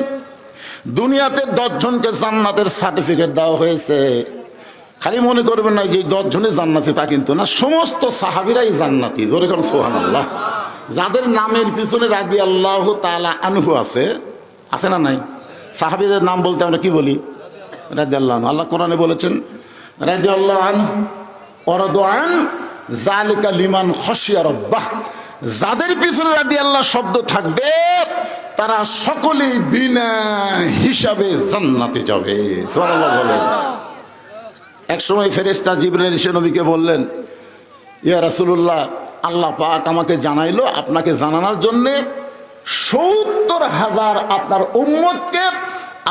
দুনিয়াতে 10 জনকে জান্নাতের সার্টিফিকেট দেওয়া হয়েছে, খালি মনে করবেন না যে 10 জনে জান্নাতি, তা কিন্তু না, সমস্ত সাহাবীরাই জান্নাতি। জোরে কোন সুবহানাল্লাহ। যাদের নামের পিছনে রাদিয়াল্লাহু তাআলা আনহু আছে, আছে না নাই? সাহাবীদের নাম বলতে আমরা কি বলি? রাদিয়াল্লাহু আনহু। আল্লাহ কোরআনে বলেছেন রাদিয়াল্লাহু আনহু ওয়া রাদু আন যালিকা লিমান খাশিয়া রাব্বাহ। যাদের পিছনে রাদিয়াল্লাহ শব্দ থাকবে তারা সকলেই বিনা হিসাবে জান্নাতে যাবে। সুবহানাল্লাহ বলেন। এক সময় ফেরেশতা জিবরাইল এসে নবীকে বললেন, ইয়া রাসূলুল্লাহ, আল্লাহ পাক আমাকে জানাইলো আপনাকে জানানোর জন্যে 70,000 আপনার উম্মতকে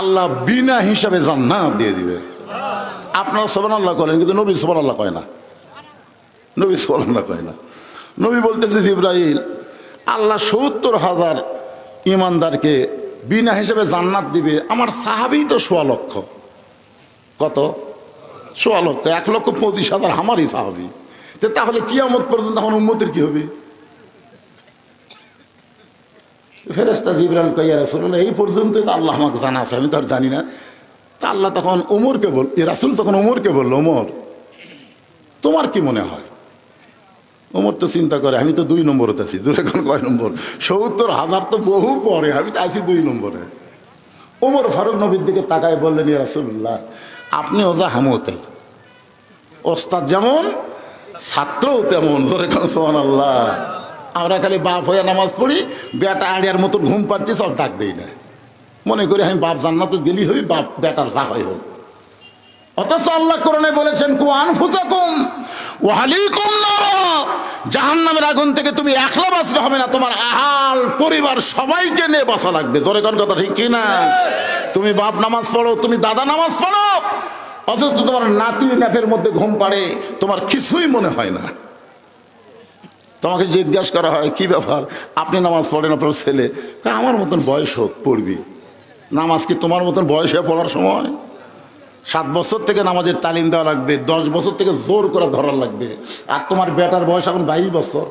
আল্লাহ বিনা হিসাবে জান্নাত দিয়ে দিবে। আপনারা সুবহানাল্লাহ করেন, কিন্তু নবী সুবহানাল্লাহ কয় না। নবী সুবহানাল্লাহ কয় না। নবী বলতেছে, জিবরাইল, আল্লাহ 70,000 ইমানদারকে বিনা হিসাবে জান্নাত দিবে। আমার সাহাবী তো 1.25 লক্ষ। কত? 1.25 লক্ষ। 1,25,000 আমারই সাহাবী। তাহলে কিয়ামত পর্যন্ত আমার উম্মতের কি হবে? ফেরেশতা জিবরাইল কয়, ইয়া রাসূলুল্লাহ, এই পর্যন্তই তো আল্লাহ আমাকে জানা আছে, আমি তো আর জানি না। তা আল্লাহ তখন ওমরকে বল, রাসূল তখন ওমরকে বলল, ওমর, তোমার কি মনে হয়? ওমর তো চিন্তা করে, আমি তো 2 নম্বরতে আছি। জোরে কোন কয় নম্বর? 70,000 তো বহু পরে, আমি তো আছি 2 নম্বরে। ওমর ফারুক নবীর দিকে তাকায় বললেন, ইয়া রাসূলুল্লাহ, আপনিও যা আমিও তাই। ওস্তাদ যেমন ছাত্রও তেমন। জোরে কোন সুবহানাল্লাহ। আমরা খালি বাপ হয়ে নামাজ পড়ি, বেটা আড়িয়ার মতন ঘুম পাড়তে সব ডাক দেই না, মনে করি আমি বাপ জান্নাতে গেলি হই, বাপ বেটার যা হয় হোক। অথচ আল্লাহ কোরআনে বলেছেন, কু আনফুসাকুম ওয়া আহলিকুম নার, জাহান্নামের আগুন থেকে তুমি একলা বাঁচলে হবে না, তোমার আহাল পরিবার সবাইকে নিয়ে বাঁচা লাগবে। জোরে কোন কথা ঠিক কি না? তুমি বাপ নামাজ পড়ো, তুমি দাদা নামাজ পড়ো, অথচ তোমার নাতি নাফের মধ্যে ঘুম পাড়ে, তোমার কিছুই মনে হয় না। তোমাকে জিজ্ঞাসা করা হয়, কি ব্যাপার, আপনি নামাজ পড়েন, আপনার ছেলে? আমার মতন বয়স হোক পড়বি। নামাজ কি তোমার মতন বয়স হয়ে পড়ার সময়? 7 বছর থেকে নামাজের তালিম দেওয়া লাগবে, 10 বছর থেকে জোর করে ধরার লাগবে। আর তোমার বেটার বয়স এখন 22 বছর,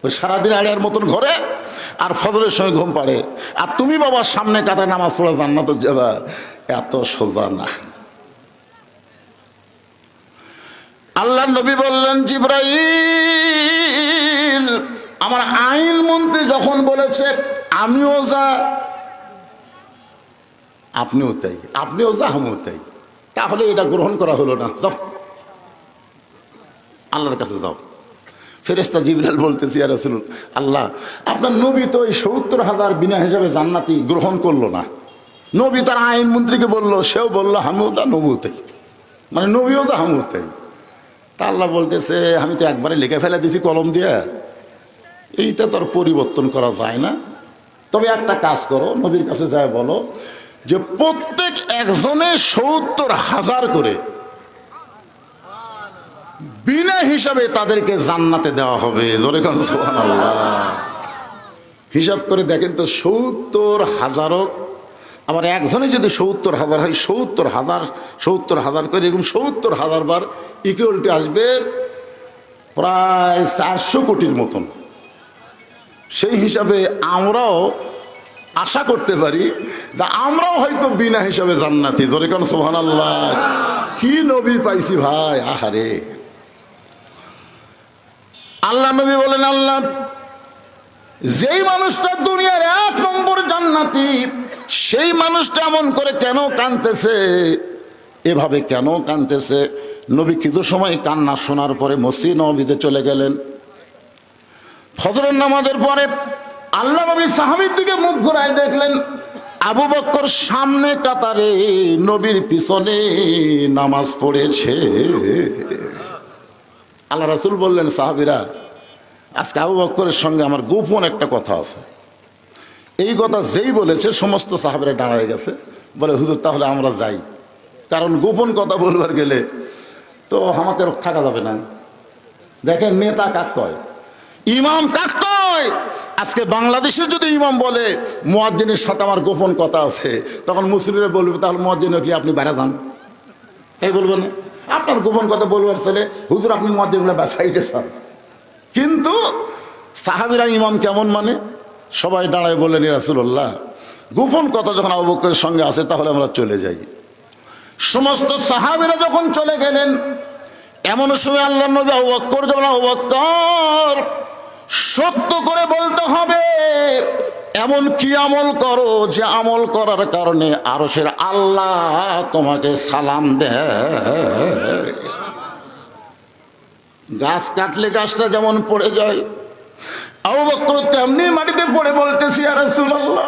ওই সারাদিন আড়িয়ার মতন ঘরে আর ফজরের সময় ঘুম পাড়ে, আর তুমি বাবার সামনে কাতায় নামাজ পড়ে জান্নাতে যাবা, এত সোজা না। আল্লাহ নবী বললেন, জিবরাইল, আমার আইন মন্ত্রী যখন বলেছে আমিও যা আপনিও তাই, আপনিও যা আমিও তাই, তাহলে এটা গ্রহণ করা হলো না। যাও আল্লাহর কাছে যাও। ফেরেশতা জিবরাইল বলতেছি, ইয়া রাসূলুল্লাহ, আল্লাহ, আপনার নবী তো এই 70,000 বিনা হিসাবে জান্নাতি গ্রহণ করলো না। নবী তার আইন মন্ত্রীকে বলল, সেও বললো আমিও যা নবীও তাই, মানে নবীও যা আমিও তাই। তা আল্লাহ বলতেছে, আমি তো একবারে লিখে ফেলে দিছি কলম দিয়ে, এইটা তো আর পরিবর্তন করা যায় না। তবে একটা কাজ করো, নবীর কাছে যায় বলো যে প্রত্যেক একজনে 70,000 করে বিনা হিসাবে তাদেরকে জান্নাতে দেওয়া হবে। জোরে কোন সুবহানাল্লাহ। হিসাব করে দেখেন তো, 70,000, আবার একজনে যদি 70,000 হয়, 70,000 করে এরকম 70,000 বার ইকুয়ালটি আসবে প্রায় 400 কোটির মতন। সেই হিসাবে আমরাও আশা করতে পারি যে আমরাও হয়তো বিনা হিসাবে জান্নাতি। জোরে কোন সুবহানাল্লাহ। কি নবী পাইছি ভাই, আহারে। আল্লাহ নবী বলেন, আল্লাহ, যেই মানুষটা দুনিয়ার 1 নম্বর জান্নাতি, সেই মানুষটা এমন করে কেন কাঁদতেছে, এভাবে কেন কাঁদতেছে? নবী কিছু সময় কান্না শোনার পরে মসজিদ নববীতে চলে গেলেন। ফজরের নামাজের পরে আল্লাহ নবী সাহাবীর দিকে মুখ ঘুরায় দেখলেন আবু বকর সামনে কাতারে নবীর পিছনে নামাজ পড়েছে। আল্লাহ রাসূল বললেন, সাহাবীরা, আজকে আবু বকরের সঙ্গে আমার গোপন একটা কথা আছে। এই কথা যেই বলেছে সমস্ত সাহাবীরা দাঁড়ায় গেছে, বলে, হুজুর, তাহলে আমরা যাই, কারণ গোপন কথা বলবার গেলে তো আমাকে থাকা যাবে না। দেখেন, নেতা কাক কয়, ইমাম কাক কয়। আজকে বাংলাদেশে যদি ইমাম বলে মুয়াজ্জিনের সাথে আমার গোপন কথা আছে, তখন মুসলিমরা বলবে, তাহলে মুয়াজ্জিনের কি আপনি বাইরে যান, এই বলবে না? আপনার গোপন কথা বলবার ছেলে, হুজুর আপনি মুয়াজ্জিনগুলো সাইডে সর। কিন্তু সাহাবীরা ইমাম কেমন মানে, সবাই দাঁড়ায় বললেন, ইয়া রাসূলুল্লাহ, গোপন কথা যখন আবু বকরের সঙ্গে আছে তাহলে আমরা চলে যাই। সমস্ত সাহাবীরা যখন চলে গেলেন, এমন সময় আল্লাহর নবী আবু বকরকে বললেন, আবু বকর, সত্য করে বলতে হবে, এমন কি আমল করো যে আমল করার কারণে আরশের আল্লাহ তোমাকে সালাম দেয়। গাছ কাটলে গাছটা যেমন পড়ে যায়, আবু বকর তেমনি মাটিতে পড়ে বলতেছি, ইয়া রাসূলুল্লাহ,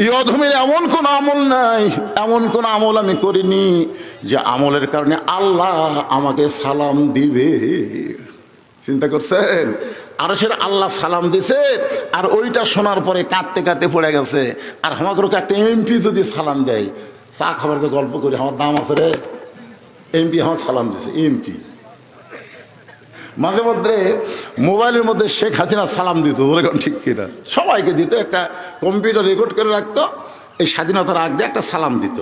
এই অধমের এমন কোন আমল নাই, এমন কোন আমল আমি করিনি যে আমলের কারণে আল্লাহ আমাকে সালাম দিবে। চিন্তা করছেন, আরশের আল্লাহ সালাম দিছে, আর ওইটা শোনার পরে কাঁদতে কাঁদতে পড়ে গেছে। আর আমাকে একটা এমপি যদি সালাম দেয়, চা খাবার তো গল্প করি, আমার দাম আছে রে, এমপি আমার সালাম দিছে, এমপি। মাঝে মধ্যে মোবাইলের মধ্যে শেখ হাসিনা সালাম দিত, ঠিক কিনা, সবাইকে দিত, একটা কম্পিউটার রেকর্ড করে রাখতো, এই স্বাধীনতার আগ দিয়ে একটা সালাম দিত,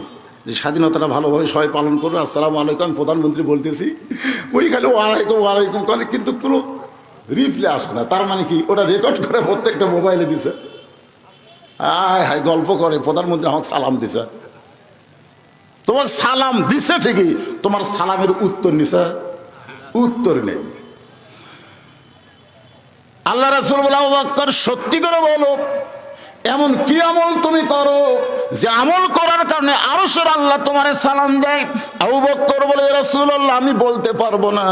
যে স্বাধীনতাটা ভালোভাবে সবাই পালন করবে, আসসালামু আলাইকুম, আমি প্রধানমন্ত্রী বলতেছি, ওই খালি ওয়ালাইকুম ওয়ালাইকুম করে, কিন্তু কোনো রিপ্লাই আসে না। তার মানে কি, ওটা রেকর্ড করে প্রত্যেকটা মোবাইলে দিছে, হায় হায় গল্প করে, প্রধানমন্ত্রী আমাকে সালাম দিছে। তোমার সালাম দিছে ঠিকই, তোমার সালামের উত্তর নিছে, উত্তর নেই। আল্লাহ রাসূল বলে, আবু বকর, সত্যি করে বলো, এমন কি আমল তুমি করো যে আমল করার কারণে আরশের আল্লাহ তোমারে সালাম দেয়? আবু বকর বলে, ইয়া রাসূলুল্লাহ, আমি বলতে পারবো না।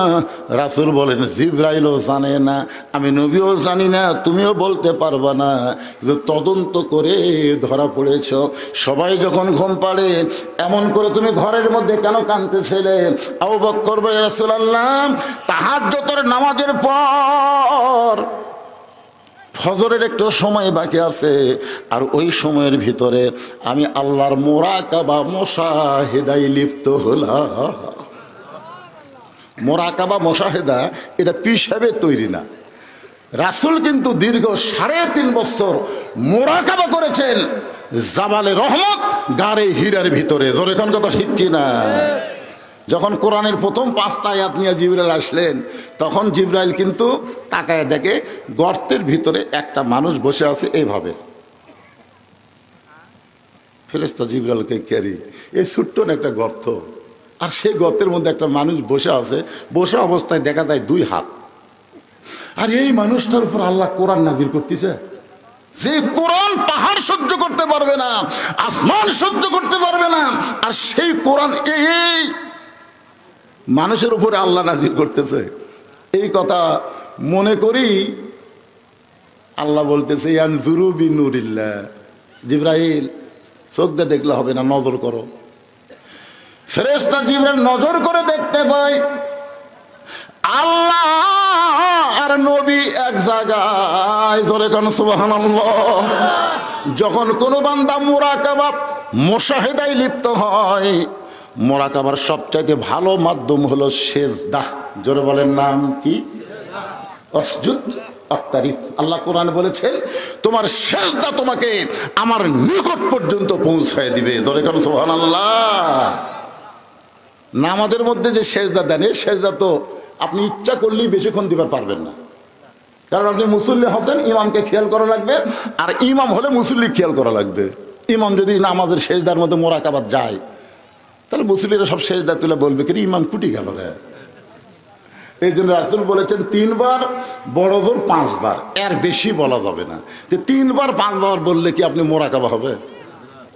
রাসূল বলেন, জিবরাইলও জানে না, আমি নবীও জানি না, তুমিও বলতে পারবা না, কিন্তু তদন্ত করে ধরা পড়েছ। সবাই যখন ঘুম পাড়ে, এমন করে তুমি ঘরের মধ্যে কেন কাঁদতেছিলে? আবু বকর বলে, ইয়া রাসূলুল্লাহ, তাহাজ্জুদের নামাজের পর ফজরের একটু সময় বাকি আছে, আর ওই সময়ের ভিতরে আমি আল্লাহর মোরাকাবা মুশাহিদায় লিপ্ত হলাম। মোরাকাবা মুশাহিদা এটা পীর সাহেবের তৈরি না, রাসূল কিন্তু দীর্ঘ 3.5 বছর মোরাকাবা করেছেন জাবালে রহমত, গারে হীরার ভিতরে। জোরে কোন কথা ঠিক কিনা? যখন কোরআনের প্রথম 5টা আয়াত নিয়ে জিবরাইল আসলেন, তখন জিবরাইল কিন্তু তাকায় দেখে গর্তের ভিতরে একটা মানুষ বসে আছে এইভাবে। ফেরেশতা জিবরাইলকে ক্যারি, এই ছোট্ট একটা গর্ত, আর সেই গর্তের মধ্যে একটা মানুষ বসে আছে, বসে অবস্থায় দেখা যায় 2 হাত। আর এই মানুষটার উপর আল্লাহ কোরআন নাজিল করতেছে, যে কোরআন পাহাড় সহ্য করতে পারবে না, আসমান সহ্য করতে পারবে না, আর সেই কোরআন এই মানুষের উপরে আল্লাহ নাজিল করতেছে। এই কথা মনে করি আল্লাহ বলতেছে, ইয়ানজুরু বিনুরিল্লাহ, জিবরাইল চোখ দিয়ে দেখলে হবে না, নজর করো। ফেরেশতা জিবরাইল নজর করে দেখতে পায় আল্লাহ আর নবী এক জায়গায়। জোরে কোন সুবহানাল্লাহ। যখন কোনো বান্দা মুরাকাবা মুশাহিদায় লিপ্ত হয়, মোরাকাবার সবচাইতে ভালো মাধ্যম হলো সেজদা। জোরে বলেন, নাম কি? আসজুদ আত-তারিফ। আল্লাহ কোরআনে বলেছেন, তোমার সেজদা তোমাকে আমার নিকট পর্যন্ত পৌঁছায় দিবে। জোরে কোন সুবহানাল্লাহ। নামাজের মধ্যে যে সেজদা দেন, এই সেজদা তো আপনি ইচ্ছা করলেই বেশিক্ষণ দিতে পারবেন না, কারণ আপনি মুসল্লি হচ্ছেন, ইমামকে খেয়াল করা লাগবে, আর ইমাম হলে মুসল্লি খেয়াল করা লাগবে। ইমাম যদি নামাজের সেজদার মধ্যে মোরাকাবাত যায়, তাহলে মুসলিরা সব সেজদা তুলে বলবে, কি ইমাম কুটি গেল রে। এই জন্য রাসূল বলেছেন 3 বার, বড় জোর 5 বার, এর বেশি বলা যাবে না। যে 3 বার 5 বার বললে কি আপনি মোরাকাবা হবে?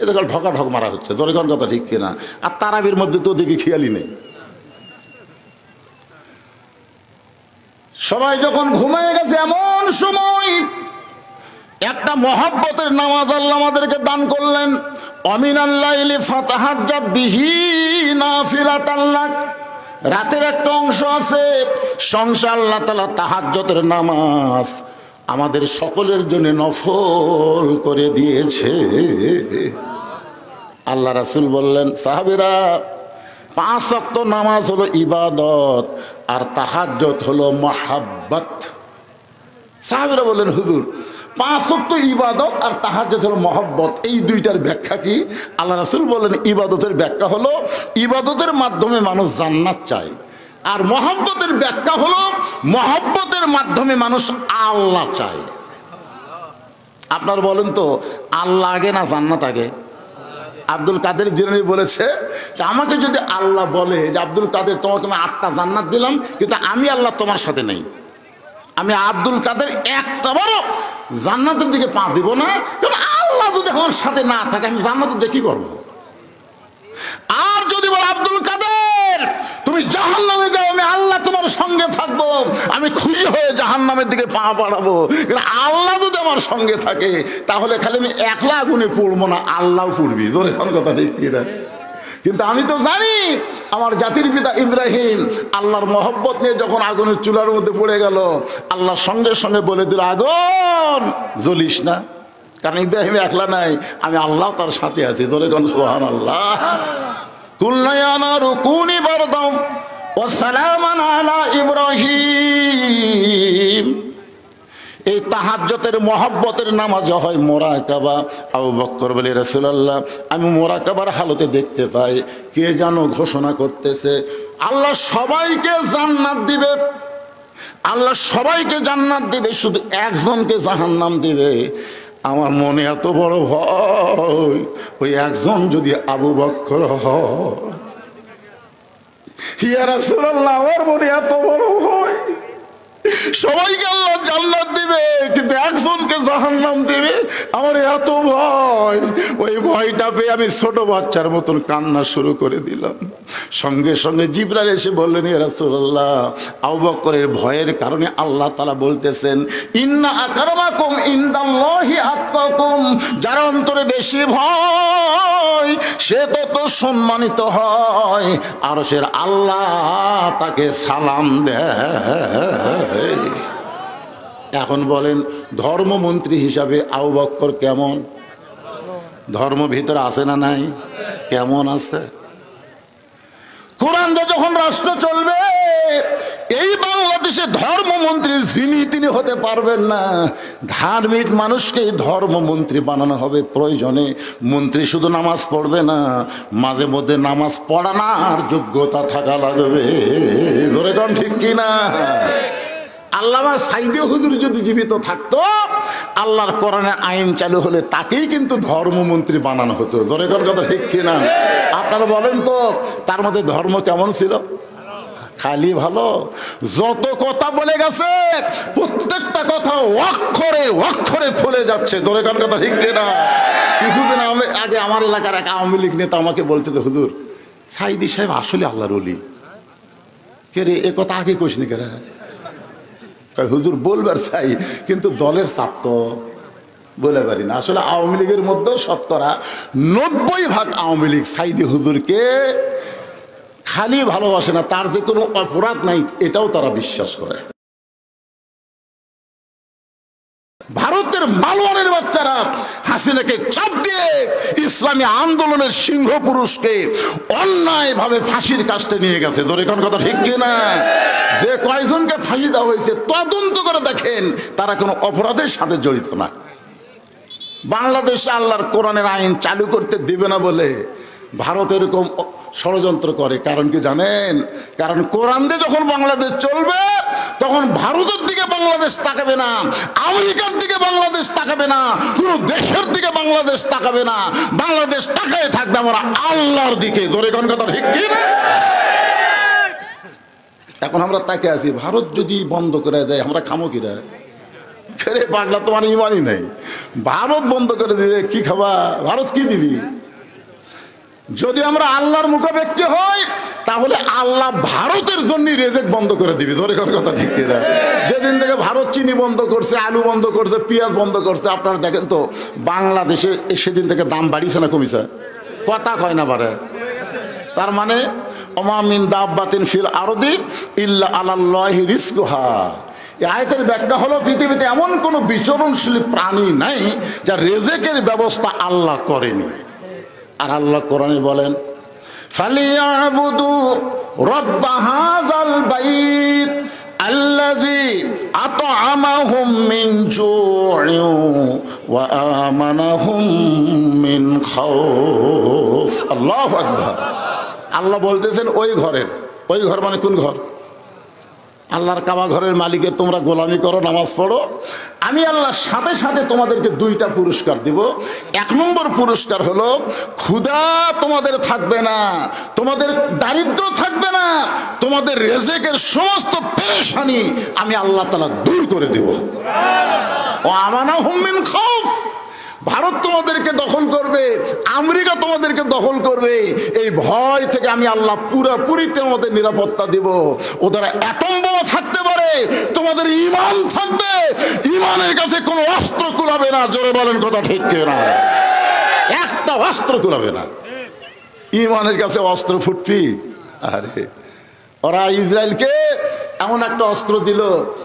এটা কাল ঢকা ঢক মারা হচ্ছে। জোরে কোন কথা ঠিক কিনা? আর তারাবির মধ্যে তো ওদিকে খেয়ালই নেই। সবাই যখন ঘুমিয়ে গেছে, এমন সময় একটা মহব্বতের নামাজ আল্লাহ আমাদেরকে দান করলেন। অমিনাল লাইলি ফাতাহাজ্জাত বিহি নাফিলাতান লাক। রাতের একটা অংশ আছে, সংসার আল্লাহ তাআলা তাহাজ্জুদের নামাজ আমাদের সকলের জন্য নফল করে দিয়েছে। আল্লাহ রাসূল বললেন, সাহাবীরা, 5 ওয়াক্ত নামাজ হলো ইবাদত, আর তাহাজ্জুদ হলো মহাব্বত। সাহাবীরা বললেন, হুজুর, 5 ওয়াক্ত ইবাদত আর তাহাজ্জুদ হলো মহব্বত, এই দুইটার ব্যাখ্যা কি? আল্লাহ রাসূল বলেন, ইবাদতের ব্যাখ্যা হলো ইবাদতের মাধ্যমে মানুষ জান্নাত চায়, আর মহব্বতের ব্যাখ্যা হলো মহব্বতের মাধ্যমে মানুষ আল্লাহ চায়। আপনার বলেন তো, আল্লাহ আগে না জান্নাত আগে? আব্দুল কাদের জিলানী বলেছে যে আমাকে যদি আল্লাহ বলে যে আব্দুল কাদের তোমাকে আমি 8টা জান্নাত দিলাম, কিন্তু আমি আল্লাহ তোমার সাথে নেই, আমি আব্দুল কাদের একটা বড় জান্নাতের দিকে পা দিব না, কারণ আল্লাহ যদি আমার সাথে না থাকে আমি জান্নাতের দিকে কি করবো? আর যদি বল আব্দুল কাদের তুমি জাহান্নামে যাও, আমি আল্লাহ তোমার সঙ্গে থাকবো, আমি খুশি হয়ে জাহান্নামের দিকে পা বাড়াবো, কিন্তু আল্লাহ যদি আমার সঙ্গে থাকে তাহলে খালি আমি একলা আগুনে পড়বো না, আল্লাহ পড়বি। জোরে কোন কথা ঠিক কিনা? কিন্তু আমি তো জানি আমার জাতির পিতা ইব্রাহিম আল্লাহর মহব্বত নিয়ে যখন আগুনের চুলার মধ্যে পড়ে গেল, আল্লাহর সঙ্গে সঙ্গে বলে দিল আগুন জ্বলিস না, কারণ ইব্রাহিম একলা নাই, আমি আল্লাহ তার সাথে আছি। ধরে কোন সুবহানাল্লাহ। কুলনা ইয়া নারু কুনি বারদাম ওয়া সালামান আলা ইব্রাহিম। এই তাহাজ্জুদের মহব্বতের নামাজ হয় মুরাকাবা। আবু বকর বলে রাসূলুল্লাহ আমি মুরাকাবার হালতে দেখতে পাই কে যেন ঘোষণা করতেছে আল্লাহ সবাইকে জান্নাত দিবে, আল্লাহ সবাইকে জান্নাত দিবে, শুধু একজনকে জাহান্নাম দিবে। আমার মনে এত বড় ভয়, ওই একজন যদি আবু বকর হয়। ইয়া রাসূলুল্লাহ আমার মনে এত বড় ভয়, সবাইকে আল্লাহ জান্নাত দিবে কিন্তু একজনকে জাহান্নাম দিবে, আমার এত ভয়। ওই ভয়টা পেয়ে আমি ছোট বাচ্চার মতন কান্না শুরু করে দিলাম। সঙ্গে সঙ্গে জিবরাইল এসে বললেন ইয়া রাসূলুল্লাহ আবু বকরের ভয়ের কারণে আল্লাহ তাআলা বলতেছেন ইন্না আকরামাকুম ইনদাল্লাহি আতকাকুম, যার অন্তরে বেশি ভয় সে তত সম্মানিত হয়, আরশের আল্লাহ তাকে সালাম দেয়। এখন বলেন ধর্মমন্ত্রী হিসাবে আবু বকর কেমন? ধর্ম ভিতরে আছে না নাই? কেমন আছে? কোরআন দিয়ে যখন রাষ্ট্র চলবে, এই বাংলাদেশে ধর্মমন্ত্রী যিনি তিনি হতে পারবেন না, ধার্মিক মানুষকে ধর্মমন্ত্রী বানানো হবে। প্রয়োজনে মন্ত্রী শুধু নামাজ পড়বে না, মাঝে মধ্যে নামাজ পড়ানোর যোগ্যতা থাকা লাগবে। ধরে কোন ঠিক কিনা? আল্লামা সাইদি হুজুর যদি জীবিত থাকতো, আল্লাহর কোরআনের আইন চালু হলে তাকেই কিন্তু ধর্মমন্ত্রী বানানো হতো। জোরে কোন কথা ঠিক কিনা? আপনারা বলেন তো তার মধ্যে ধর্ম কেমন ছিল? খালি ভালো। যত কথা বলে গেছে প্রত্যেকটা কথা অক্ষরে অক্ষরে ফলে যাচ্ছে। জোরে কোন কথা ঠিক কিনা? কিছুদিন আগে আমার এলাকার এক আওয়ামী লীগ নেতা আমাকে বলতে, তো হুজুর সাইদি সাহেব আসলে আল্লাহর ওলি। কে রে, এ কথা আগে কইস নি কে রে? হুজুর বলবার চাই, কিন্তু দলের চাপ তো বলে পারি না। আসলে আওয়ামী লীগের মধ্যেও শতকরা 90% আওয়ামী লীগ সাইদি হুজুরকে খালি ভালোবাসে না, তার যে কোনো অপরাধ নাই এটাও তারা বিশ্বাস করে। ভারতের মালওয়ানের বাচ্চারা হাসিনাকে চাপ দিয়ে ইসলামী আন্দোলনের সিংহ পুরুষকে অন্যায়ভাবে ফাঁসির কাস্টে নিয়ে গেছে। ধরে কোন কথা ঠিক কিনা? যে কয়জনকে ফাঁসি দেওয়া হয়েছে তদন্ত করে দেখেন তারা কোনো অপরাধের সাথে জড়িত না। বাংলাদেশে আল্লাহর কোরআনের আইন চালু করতে দিবে না বলে ভারত এরকম ষড়যন্ত্র করে। কারণ কি জানেন? কারণ কোরআন দিয়ে যখন বাংলাদেশ চলবে তখন ভারতের দিকে বাংলাদেশ তাকাবে না, আমেরিকার দিকে বাংলাদেশ তাকাবে না, কোনো দেশের দিকে বাংলাদেশ তাকাবে না, বাংলাদেশ তাকায় থাকবে আমরা আল্লাহর দিকে। জোরে কোন কথা ঠিক কি না? এখন আমরা তাকে আছি, ভারত যদি বন্ধ করে দেয় আমরা খামো কিরা? ফেরে পাগলা, তোমার ইমানই নাই। ভারত বন্ধ করে দিলে কি খাবা? ভারত কি দিবি? যদি আমরা আল্লাহর মুখাপেক্ষী হই তাহলে আল্লাহ ভারতের জন্য রেজেক্ট বন্ধ করে দিবি। ধরে কোন কথা ঠিক কিনা? যেদিন থেকে ভারত চিনি বন্ধ করছে, আলু বন্ধ করছে, পেঁয়াজ বন্ধ করছে, আপনারা দেখেন তো বাংলাদেশে সেদিন থেকে দাম বাড়িছে না কমিছে? কথা কয় না পারে। তার মানে ওমা মিন দাব্বাতিন ফিল আরদি ইল্লা আলাল্লাহি রিজকুহা। এই আয়াতের ব্যাখ্যা হলো পৃথিবীতে এমন কোনো বিচরণশীল প্রাণী নাই যার রেজেকের ব্যবস্থা আল্লাহ করেনি। আর আল্লাহ কোরআনে বলেন ফালিয়াবুদু রাব্ব হাযাল বাইত আল্লাযী আত'আমাহুম মিন জু'ইন ওয়া আমানাহুম মিন খাউফ। আল্লাহু আকবার। আল্লাহ বলতেছেন ওই ঘরের, ওই ঘর মানে কোন ঘর? আল্লাহর কাবা ঘরের মালিকের তোমরা গোলামি করো, নামাজ পড়ো, আমি আল্লাহ সাথে সাথে তোমাদেরকে দুইটা পুরস্কার দিব। 1 নম্বর পুরস্কার হলো ক্ষুধা তোমাদের থাকবে না, তোমাদের দারিদ্র থাকবে না, তোমাদের রিজিকের সমস্ত পেরেশানি আমি আল্লাহ তাআলা দূর করে দেব। ও আমানাহুম মিন খাউফ, ভারত তোমাদেরকে দখল করবে, আমেরিকা তোমাদেরকে দখল করবে, এই ভয় থেকে আমি আল্লাহ পুরোপুরি তোমাদের নিরাপত্তা দেব। ওদের অ্যাটম বোমা থাকতে পারে, তোমাদের ঈমান থাকবে, ঈমানের কাছে কোনো অস্ত্র কুলাবে না। জোরে বলেন কথা ঠিক কিনা? একটা অস্ত্র কুলাবে না। ঈমানের কাছে অস্ত্র ফুটবি? আরে ওরা ইসরায়েলকে এমন একটা অস্ত্র দিল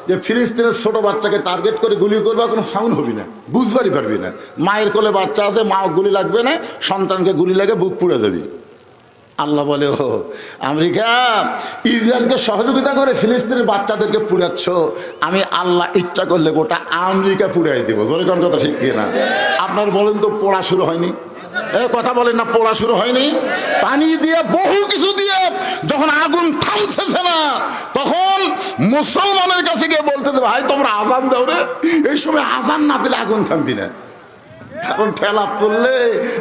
যে ফিলিস্তিনের ছোট বাচ্চাকে টার্গেট করে গুলি করবে, কোনো সাউন্ড হবি না, বুঝবারই পারবি না। মায়ের কোলে বাচ্চা আছে, মা গুলি লাগবে না, সন্তানকে গুলি লাগে বুক পুড়ে যাবি। আল্লাহ বলে, ও আমেরিকা ইসরায়েলকে সহযোগিতা করে ফিলিস্তিনের বাচ্চাদেরকে পুড়াচ্ছ, আমি আল্লাহ ইচ্ছা করলে গোটা আমেরিকা পুড়াই দেবো। জোরে কোন কথা ঠিক কিনা? আপনার বলেন তো পোড়া শুরু হয়নি? কথা বলেন না, পোড়া শুরু হয়নি? পানি দিয়ে বহু কিছু দিয়ে যখন আগুন থামছে না, তখন মুসলমানের কাছে গিয়ে বলতে দেবে, ভাই তোমরা আজান দাও রে। এই সময় আজান না দিলে আগুন থামবি না, কারণ ঠেলা পড়লে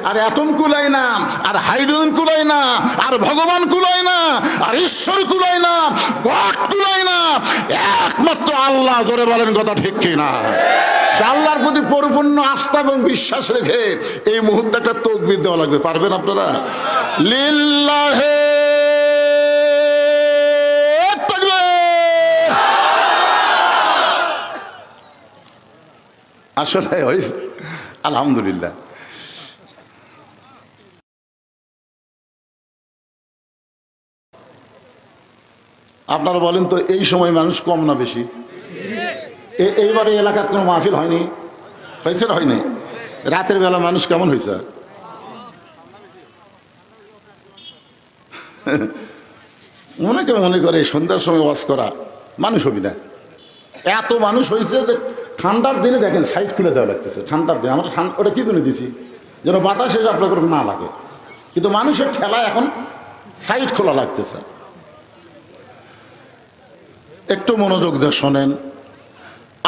আর অ্যাটম কুলায় না, আর হাইড্রোজেন কুলায় না, আর ভগবান কুলায় না, আর ঈশ্বর কুলায় না, গড কুলায় না, একমাত্র আল্লাহ। জোরে বলেন কথা ঠিক কিনা? আল্লাহর প্রতি পরিপূর্ণ আস্থা এবং বিশ্বাস রেখে এই মুহূর্তে একটা তাকবীর দেওয়া লাগবে। পারবেন আপনারা? লিল্লাহে তাকবীর। আসলে হয়েছে আলহামদুলিল্লাহ। আপনারা বলেন তো এই সময় মানুষ কম না বেশি? এইবারে এলাকার কোনো মাহফিল হয়নি? হয়েছে না হয়নি? রাতের বেলা মানুষ কেমন হয়েছে? অনেকে মনে করে সন্ধ্যার সময় ওয়াজ করা মানুষ হবি না। এত মানুষ হয়েছে যে ঠান্ডার দিনে দেখেন সাইড খুলে দেওয়া লাগতেছে। ঠান্ডার দিনে আমরা ওটা কি জন্য দিছি? যেন বাতাস এসে আপনাদের না লাগে, কিন্তু মানুষের ঠেলা এখন সাইড খোলা লাগতেছে। একটু মনোযোগ দিয়ে শোনেন।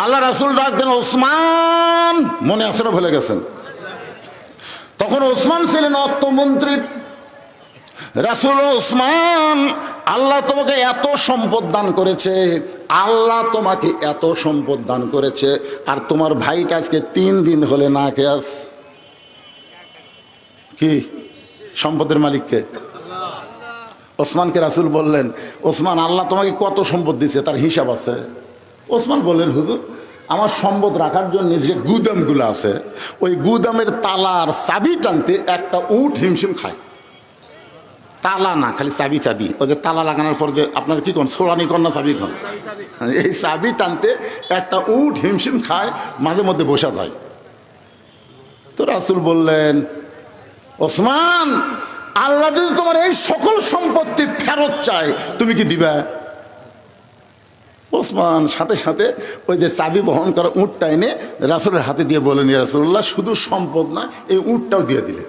আল্লাহ রাসূল ডাক দেন, ওসমান, মনে আছে না ভুলে গেছেন? তখন ওসমান ছিলেন অর্থমন্ত্রী। রাসূল, ওসমান, আল্লাহ তোমাকে এত সম্পদ দান করেছে, আল্লাহ তোমাকে এত সম্পদ দান করেছে, আর তোমার ভাইটা আজকে 3 দিন হলে না খেয়ে আস। কি সম্পদের মালিককে? ওসমানকে রাসূল বললেন, ওসমান, আল্লাহ তোমাকে কত সম্পদ দিয়েছে তার হিসাব আছে? ওসমান বললেন, হুজুর, আমার সম্পদ রাখার জন্য যে গুদামগুলো আছে, ওই গুদামের তালার চাবি টানতে একটা উট হিমশিম খায়। তালা না, খালি চাবি। চাবি ওই যে তালা লাগানোর পর যে আপনার কি কোন সোরানি কন্যা চাবি খান, এই চাবি টানতে একটা উট হিমশিম খায়, মাঝে মধ্যে বসা যায়। তো রাসূল বললেন, ওসমান, আল্লাহ যদি তোমার এই সকল সম্পত্তি ফেরত চায়, তুমি কি দিবা? ওসমান সাথে সাথে ওই যে চাবি বহন করা উটটা এনে রাসূলের হাতে দিয়ে বলেন, ইয়া রাসূলুল্লাহ, শুধু সম্পদ না, এই উটটাও দিয়ে দিলে।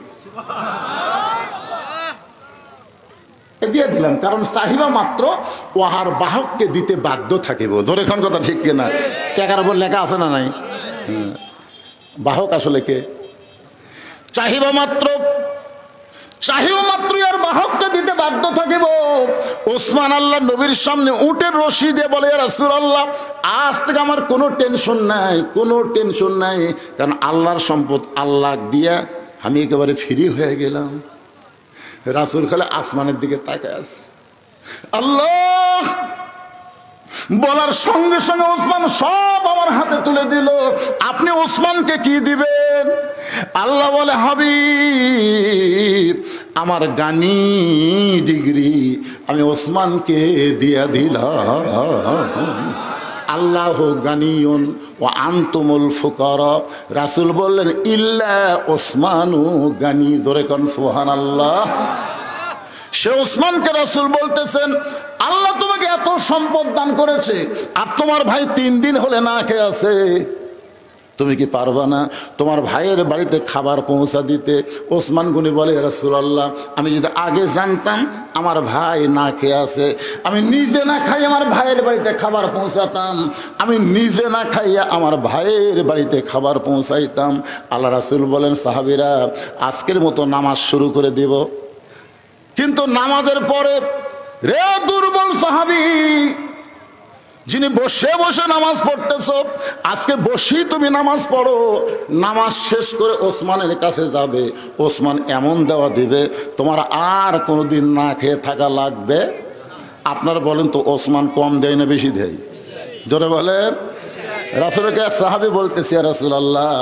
দিয়ে দিলাম, কারণ চাহিবা মাত্র ওহার বাহককে দিতে বাধ্য থাকিব। জোরে এখন কথা ঠিক কিনা? টাকার উপর লেখা আছে না নাই? বাহক আসলে কে? চাহিবা মাত্র আর বাহককে দিতে বাধ্য থাকিব। ওসমান আল্লাহ নবীর সামনে উটের রশি দিয়ে বলে, ইয়া রাসূলুল্লাহ, আজ থেকে আমার কোনো টেনশন নাই, কোনো টেনশন নাই, কারণ আল্লাহর সম্পদ আল্লাহ দিয়া আমি একেবারে ফ্রি হয়ে গেলাম। রাসূল খালি আসমানের দিকে তাকায় আছে। আল্লাহ বলার সঙ্গে সঙ্গে ওসমান সব আমার হাতে তুলে দিল। আপনি ওসমানকে কি দিবেন? আল্লাহ বলে, হাবিব, আমার গানি ডিগ্রি আমি ওসমানকে দিয়া দিলাম। আল্লাহ গানিয়ুন ওয়া আনতুমুল ফুকারা। রাসূল বললেন, ইল্লা ওসমানু গানি। জোরে কোন সুবহানাল্লাহ। সে ওসমানকে রাসূল বলতেছেন, আল্লাহ তোমাকে এত সম্পদ দান করেছে, আর তোমার ভাই 3 দিন হলে না খেয়ে আছে, তুমি কি পারবা না তোমার ভাইয়ের বাড়িতে খাবার পৌঁছা দিতে? ওসমান গনি বলে, ইয়া রাসূলুল্লাহ, আমি যদি আগে জানতাম আমার ভাই না খেয়ে আছে, আমি নিজে না খাই আমার ভাইয়ের বাড়িতে খাবার পৌঁছাতাম, আমি নিজে না খাইয়া আমার ভাইয়ের বাড়িতে খাবার পৌঁছাইতাম। আল্লাহ রাসূল বলেন, সাহাবীরা আজকের মতো নামাজ শুরু করে দিব। কিন্তু নামাজের পরে, রে দুর্বল সাহাবী, যিনি বসে বসে নামাজ পড়তেছ, আজকে বসেই তুমি নামাজ পড়ো। নামাজ শেষ করে ওসমানের কাছে যাবে, ওসমান এমন দেওয়া দিবে তোমার আর কোনোদিন না খেয়ে থাকা লাগবে। আপনারা বলেন তো, ওসমান কম দেয় না বেশি দেয়? জোরে বলেন। রাসূলকে সাহাবী বলতেছে, ইয়া রাসূলুল্লাহ,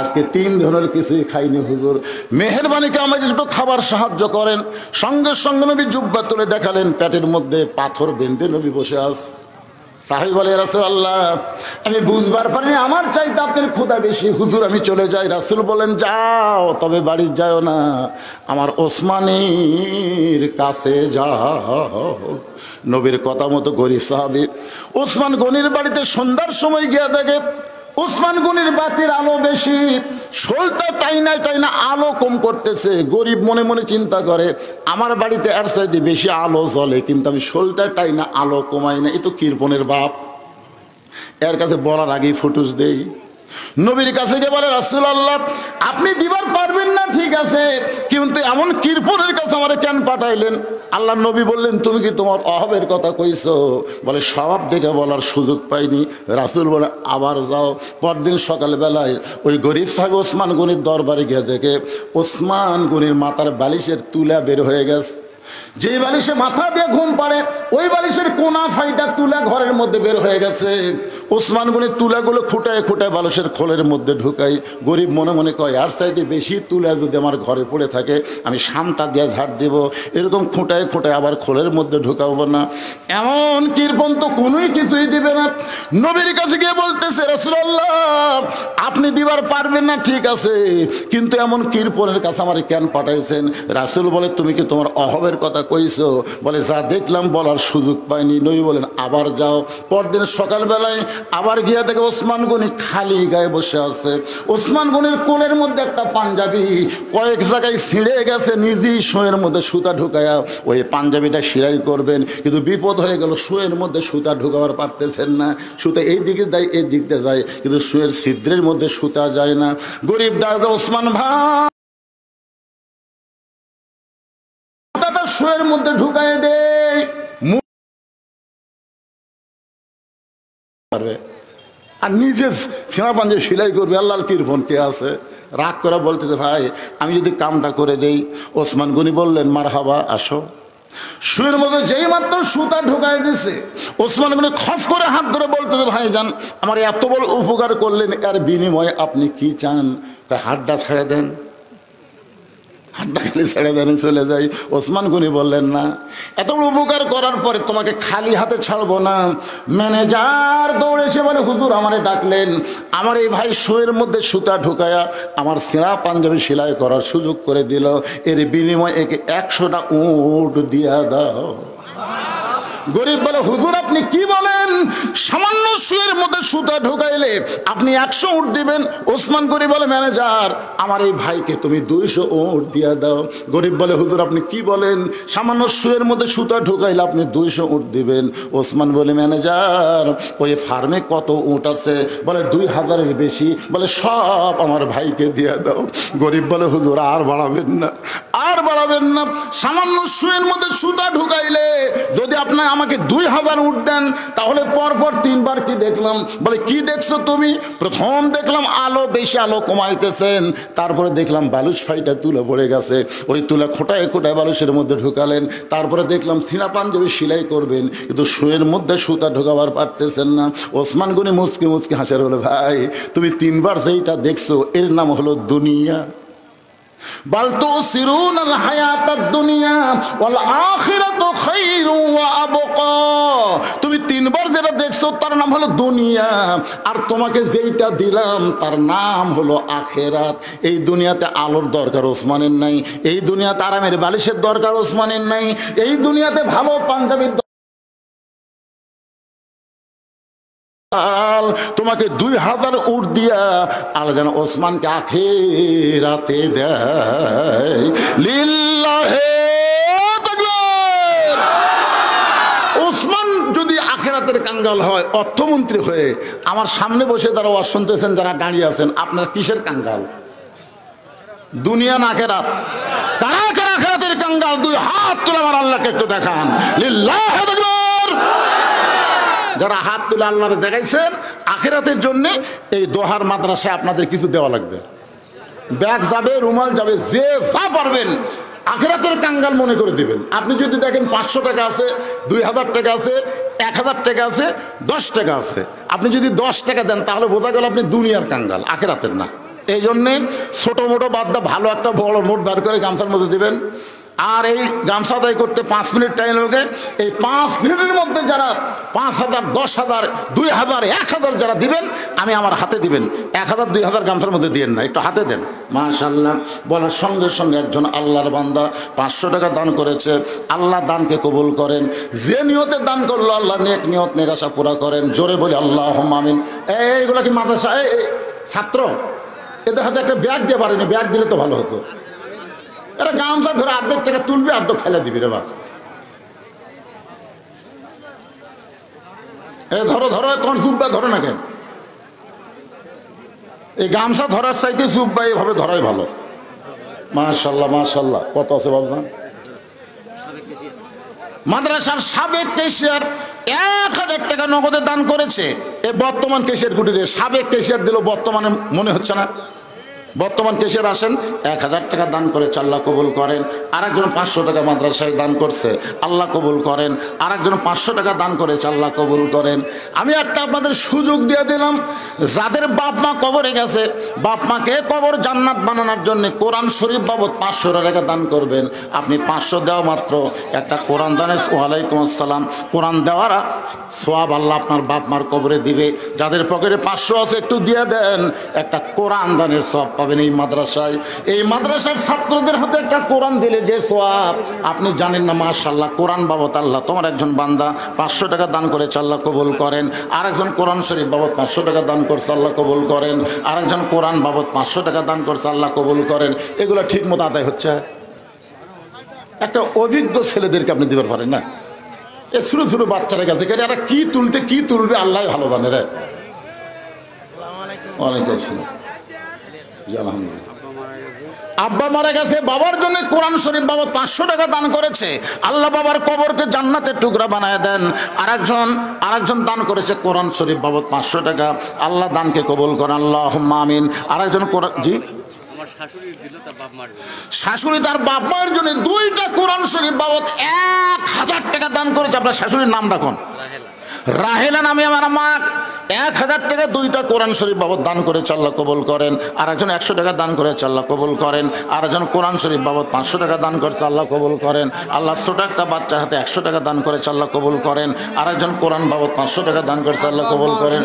আজকে 3 ধরনের কিছুই খাইনি হুজুর, মেহেরবানিকে আমাকে একটু খাবার সাহায্য করেন। সঙ্গে সঙ্গে নবী জুব্বা তুলে দেখালেন, পেটের মধ্যে পাথর বেঁধে নবী বসে আছে। সাহাবী বলে, ইয়া রাসূলুল্লাহ, আমি বুঝবার পারিনি আমার চাইতে আপনার ক্ষুধা বেশি, হুজুর আমি চলে যাই। রাসূল বলেন, যাও, তবে বাড়ি যাও না, আমার ওসমানের কাছে যাও। নবীর কথা মতো গরিব সাহাবী ওসমান গনির বাড়িতে সন্ধ্যার সময় গিয়া দেখে ওসমান গনির বাতির আলো বেশি, শোলটা টাইনা টাইনা আলো কম করতেছে। গরিব মনে মনে চিন্তা করে, আমার বাড়িতে এর চাইতে বেশি আলো জ্বলে, কিন্তু আমি শোলটা টাইনা আলো কমাই না, এ তো কৃপণের বাপ। এর কাছে বলার আগেই ফুটুস দেই। নবীর কাছে গিয়ে বলে, রাসূলুল্লাহ, আপনি দিবার পারবেন না ঠিক আছে, কিন্তু এমন কৃপণের কাছে আমারে কেন পাঠাইলেন? আল্লাহ নবী বললেন, তুমি কি তোমার অভাবের কথা কইছো? বলে, স্বভাব দেখে বলার সুযোগ পাইনি। রাসূল বলে, আবার যাও। পরদিন সকালবেলায় ওই গরিব সাহেব ওসমান গনির দরবারে গিয়ে দেখে ওসমান গনির মাথার বালিশের তুলা বের হয়ে গেছে। যে বালিশে মাথা দিয়ে ঘুম পাড়ে ওই বালিশের কোনা ফাইটা তুলা ঘরের মধ্যে বের হয়ে গেছে। ওসমান গনির তুলাগুলো খুঁটায় খুঁটায় বালিশের খোলের মধ্যে ঢুকাই। গরিব মনে মনে কয়, আর চাইতে বেশি তুলা যদি আমার ঘরে পড়ে থাকে আমি শামটা দিয়ে ঝাড় দেব, এরকম খুঁটায় খুঁটায় আবার খোলের মধ্যে ঢুকাবো না। এমন কৃপণ তো কোনোই কিছুই দিবে না। নবীর কাছে গিয়ে বলতেছে, রাসূলুল্লাহ, আপনি দিবার পারবেন না ঠিক আছে, কিন্তু এমন কৃপণের কাছে আমার কেন পাঠাইছেন? রাসূল বলে, তুমি কি তোমার অভাবের কথা কইছো? বলে, যা দেখলাম বলার সুযোগ পাইনি। নবী বলেন, আবার যাও। পরদিন সকালবেলায় আবার গিয়া দেখে ওসমান গনি খালি গায়ে বসে আছে। ওসমান গনির কোলের মধ্যে একটা পাঞ্জাবি কয়েক জায়গায় ছিঁড়ে গেছে, নিজেই শোয়ের মধ্যে সুতা ঢুকায়া ওই পাঞ্জাবিটা সেলাই করবেন, কিন্তু বিপদ হয়ে গেল, শোয়ের মধ্যে সুতা ঢুকাবার পারতেছেন না। সুতা এই দিকে যায় এই দিক দিয়ে যায়, কিন্তু শোয়ের ছিদ্রের মধ্যে সুতা যায় না। গরিব ডাক, ওসমান ভাই, শোয়ের মধ্যে ঢুকায় দে। আর নিজে ছেঁড়া পাঞ্জাবি সেলাই করবে, আল্লাহর কৃপণ কে আছে? রাগ করে বলতেছে, ভাই আমি যদি কামটা করে দেই। ওসমান গনি বললেন, মারহাবা, আসো। শুয়ের মধ্যে যেই মাত্র সুতা ঢুকায় দিছে, ওসমান গনি খফ করে হাত ধরে বলতেছে, ভাইজান আমার এত বড় উপকার করলেন, এর বিনিময়ে আপনি কি চান? হাতটা ছেড়ে দেন, হাতটা খালি ছেড়ে দেন, চলে যাই। ওসমান গনি বললেন, না, এত বড় উপকার করার পরে তোমাকে খালি হাতে ছাড়বো না। ম্যানেজার দৌড়েছে বলে, হুজুর আমারে ডাকলেন, আমার এই ভাই শোয়ের মধ্যে সুতা ঢুকায়া আমার ছেঁড়া পাঞ্জাবি সেলাই করার সুযোগ করে দিল, এর বিনিময়ে একে 100টা উট দিয়া দাও। গরিব বলে, হুজুর আপনি কি বলেন? সামান্য শুয়ের মধ্যে সুতা ঢুকাইলে আপনি 100 উট দিবেন? ওসমান গনি বলে, ম্যানেজার আমার এই ভাইকে তুমি 200 উট দিয়া দাও। গরিব বলে, হুজুর আপনি কি বলেন? সামান্য শুয়ের মধ্যে সুতা ঢুকাইলে আপনি 200 উট দিবেন? ওসমান বলে, ম্যানেজার ওই ফার্মে কত উট আছে? বলে 2000-এর বেশি। বলে, সব আমার ভাইকে দিয়া দাও। গরিব বলে, হুজুর আর বাড়াবেন না, আর বাড়াবেন না। সামান্য শুয়ের মধ্যে সুতা ঢুকাইলে যদি আপনার আমাকে 2000 উট দেন, তাহলে পরপর 3 বার কি দেখলাম? বলে, কি দেখছো তুমি? প্রথম দেখলাম আলো বেশি, আলো কমাইতেছেন, তারপরে দেখলাম বালুচ ফাইটা তুলে পড়ে গেছে, ওই তুলা খোটায় খোটায় বালুচের মধ্যে ঢুকালেন, তারপরে দেখলাম ছিঁড়া পাঞ্জাবি সেলাই করবেন, কিন্তু শুয়ের মধ্যে সুতা ঢোকাবার পারতেছেন না। ওসমান গনি মুচকি মুচকি হাসে, বলে, ভাই তুমি 3 বার যেইটা দেখছো এর নাম হলো দুনিয়া। বাল তুসিরুনাল হায়াতাদ দুনিয়া ওয়াল আখিরাতু খায়রু ওয়া আবকা। তুমি 3 বার যেটা দেখছো তার নাম হলো দুনিয়া, আর তোমাকে যেইটা দিলাম তার নাম হলো আখিরাত। এই দুনিয়াতে আলোর দরকার ওসমানের নাই, এই দুনিয়াতে আরামের বালিশের দরকার ওসমানের নাই, এই দুনিয়াতে ভালো পাঞ্জাবির তোমাকে 2000 উট দিয়া আল্লাহ যেন ওসমানকে আখিরাতে দেয়। লিল্লাহে তাকবীর। ওসমান যদি আখিরাতের কাঙ্গাল হয়, অর্থমন্ত্রী হয়ে আমার সামনে বসে যারা ওয়াজ শুনতেছেন, যারা দাঁড়িয়ে আছেন, আপনার কিসের কাঙ্গাল? দুনিয়া না আখিরাত? কারা কারা আখিরাতের কাঙ্গাল? 2 হাত তুলে আমার আল্লাহকে একটু দেখান। লিল্লাহে তাকবীর। যারা হাত তুলে আল্লাহরে দেখাইছেন আখিরাতের জন্য, এই দোহার মাদ্রাসায় আপনাদের কিছু দেওয়া লাগবে। ব্যাগ যাবে, রুমাল যাবে, যে যা পারবেন আখিরাতের কাঙ্গাল মনে করে দিবেন। আপনি যদি দেখেন 500 টাকা আছে, 2000 টাকা আছে, 1000 টাকা আছে, 10 টাকা আছে, আপনি যদি 10 টাকা দেন তাহলে বোঝা গেল আপনি দুনিয়ার কাঙ্গাল, আখিরাতের না। এই জন্যে ছোটো মোটো বাদ দা ভালো একটা বড় নোট বের করে গামছার মধ্যে দিবেন। আর এই গামছা আদায় করতে 5 মিনিট টাইম লাগে। এই 5 মিনিটের মধ্যে যারা 5000, 10000, 2000, 1000 যারা দিবেন, আমি আমার হাতে দিবেন। 1000, 2000 গামছার মধ্যে দিয়েন না, একটু হাতে দেন। মাশাআল্লাহ বলার সঙ্গে সঙ্গে একজন আল্লাহর বান্দা 500 টাকা দান করেছে। আল্লাহ দানকে কবুল করেন। যে নিয়তে দান করলো আল্লাহ নেক নিয়ত নেক আশা পুরা করেন। জোরে বলি আল্লাহুম্মা আমিন। এইগুলো কি মাদ্রাসা ছাত্র? এদের হাতে একটা ব্যাগ দিয়ে পারেনি, ব্যাগ দিলে তো ভালো হতো। এরা গামছা ধরে অর্ধেক টাকা তুলবে, অর্ধেক ফেলে দিবি রে বা। ধরো ধরো, তোমার জুব্বা ধরো না কেন? এই গামছা ধরার চাইতে জুব্বা এভাবে ধরাই ভালো। মাশাআল্লাহ মাশাআল্লাহ। কত আছে বাবুজান? মাদ্রাসার সাবেক ক্যাশিয়ার 1000 টাকা নগদে দান করেছে। এই বর্তমান ক্যাশিয়ার কুটিরে সাবেক ক্যাশিয়ার দিল, বর্তমানে মনে হচ্ছে না। বর্তমান ক্যাশিয়ার আসেন, 1000 টাকা দান করেছে, আল্লাহ কবুল করেন। আরেকজন 500 টাকা মাদ্রাসায় দান করছে, আল্লাহ কবুল করেন। আরেকজন 500 টাকা দান করেছে, আল্লাহ কবুল করেন। আমি একটা আপনাদের সুযোগ দিয়ে দিলাম, যাদের বাপ মা কবরে গেছে, বাপ মাকে কবর জান্নাত বানানোর জন্য কোরআন শরীফ বাবদ 500 টাকা দান করবেন। আপনি 500 দেওয়া মাত্র একটা কোরআন দানের, ওয়ালাইকুম আসসালাম, কোরআন দেওয়ার সওয়াব আল্লাহ আপনার বাপ মার কবরে দিবে। যাদের পকেটে 500 আছে একটু দিয়ে দেন, একটা কোরআন দানের সওয়াব পাবেন এই মাদ্রাসায়। এই মাদ্রাসার ছাত্রদের হাতে একটা কোরআন দিলে যে সওয়াব আপনি জানেন না। মাশাআল্লাহ, কোরআন বাবদ আল্লাহ তোমার একজন বান্দা 500 টাকা দান করেছে, আল্লাহ কবুল করেন। আরেকজন কোরআন শরীফ বাবদ 500 টাকা দান করছে, আল্লাহ কবুল করেন। আরেকজন কোরআন বাবদ 500 টাকা দান করছে, আল্লাহ কবুল করেন। এগুলো ঠিক মতো আদায় হচ্ছে? একটা অভিজ্ঞ ছেলেদেরকে আপনি দিতে পারেন না? এ ছোটো ছোটো বাচ্চারা গেছে, এরা কি তুলবে আল্লাহ ভালো জানে রে। ওয়ালাইকুম আসসালাম। আলহামদুলিল্লাহ। আব্বা মারা গেছে, বাবার জন্য কোরআন শরীফ বাবদ 500 টাকা দান করেছে, আল্লাহ বাবার কবরকে জান্নাতের টুকরা বানায় দেন। আরেকজন দান করেছে কোরআন শরীফ বাবদ 500 টাকা, আল্লাহ দানকে কবুল করেন, আল্লাহুম্মা আমিন। আরেকজন কোরআন, জি, শাশুড়ি তার বাপ মায়ের জন্য 2টা কোরআন শরীফ বাবদ 1000 টাকা দান করেছে। আপনার শাশুড়ির নাম রাখুন, রাহেলা নামে আমার মা। 1000 টাকা 2টা কোরআন শরীফ বাবদ দান করেছে, আল্লাহ কবুল করেন। আরেকজন 100 টাকা দান করেছে, আল্লাহ কবুল করেন। আরেকজন কোরআন শরীফ বাবদ 500 টাকা দান করেছে, আল্লাহ কবুল করেন। আল্লাহ ছোট একটা বাচ্চার হাতে 100 টাকা দান করেছে, আল্লাহ কবুল করেন। আরেকজন কোরআন বাবদ 500 টাকা দান করেছে, আল্লাহ কবুল করেন।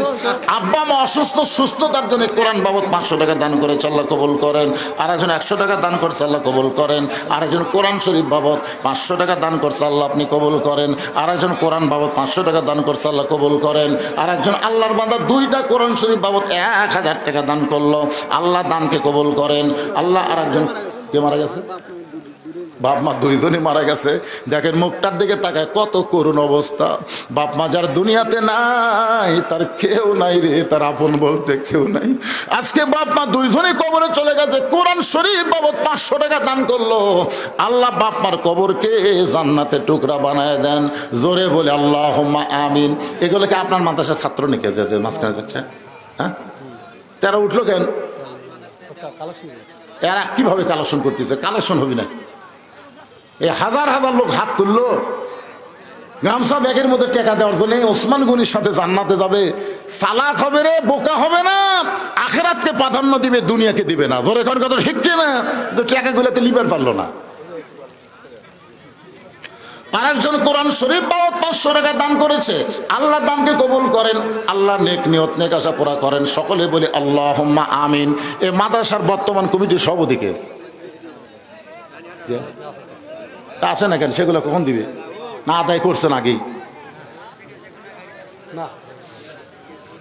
আব্বা মা অসুস্থ, সুস্থতার জন্য কোরআন বাবদ 500 টাকা দান করেছে, আল্লাহ কবুল করেন। আরেকজন 100 টাকা দান করছে, আল্লাহ কবুল করেন। আরেকজন কোরআন শরীফ বাবদ 500 টাকা দান করছে, আল্লাহ আপনি কবুল করেন। আরেকজন কোরআন বাবদ 500 টাকা দান করছে, আল্লাহ কবুল করেন। আরেকজন আল্লাহর বান্দা 2টা কোরআন শরীফ বাবদ 1000 টাকা দান করলো, আল্লাহ দানকে কবুল করেন। আল্লাহ আরেকজন কে মারা গেছে? বাপ মা 2জনই মারা গেছে। দেখেন মুখটার দিকে তাকায়, কত করুণ অবস্থা। বাপ মা যার দুনিয়াতে নাই তার কেউ নাই রে, তার আপন বলতে কেউ নাই। আজকে বাপ মা 2জনই কবরে চলে গেছে, কোরআন শরীফ বাবদ 500 টাকা দান করলো, আল্লাহ বাপ মার কবরকে জান্নাতের টুকরা বানায় দেন। জোরে বলে আল্লাহুম্মা আমিন। এগুলোকে আপনার মাদ্রাসার ছাত্র নিকে যে মাঝখানে যাচ্ছে, হ্যাঁ, তারা উঠলো কেন? এরা কিভাবে কালেকশন করতেছে? কালেকশন হবে না। এই হাজার হাজার লোক হাত তুললো গামছা ব্যাগের মধ্যে টাকা দেওয়ার জন্য। ওসমান গনির সাথে জান্নাতে যাবে। চালাক হবে রে, বোকা হবে না, আখিরাতকে প্রাধান্য দিবে, দুনিয়াকে দিবে না। ধরে এখন কথা ঠিক না, তো টাকাগুলোতে লিবার পারলো না। আরেকজন কোরআন শরীফ বাবদ 500 টাকা দান করেছে, আল্লাহ দানকে কবুল করেন, আল্লাহ নেক নিয়ত নেক আশা পুরা করেন। সকলে বলি আল্লাহুম্মা আমিন। এই মাদ্রাসার বর্তমান কমিটির সভাপতিকে আছে না কেন? সেগুলো কখন দিবে? না আদায় করছেন আগেই?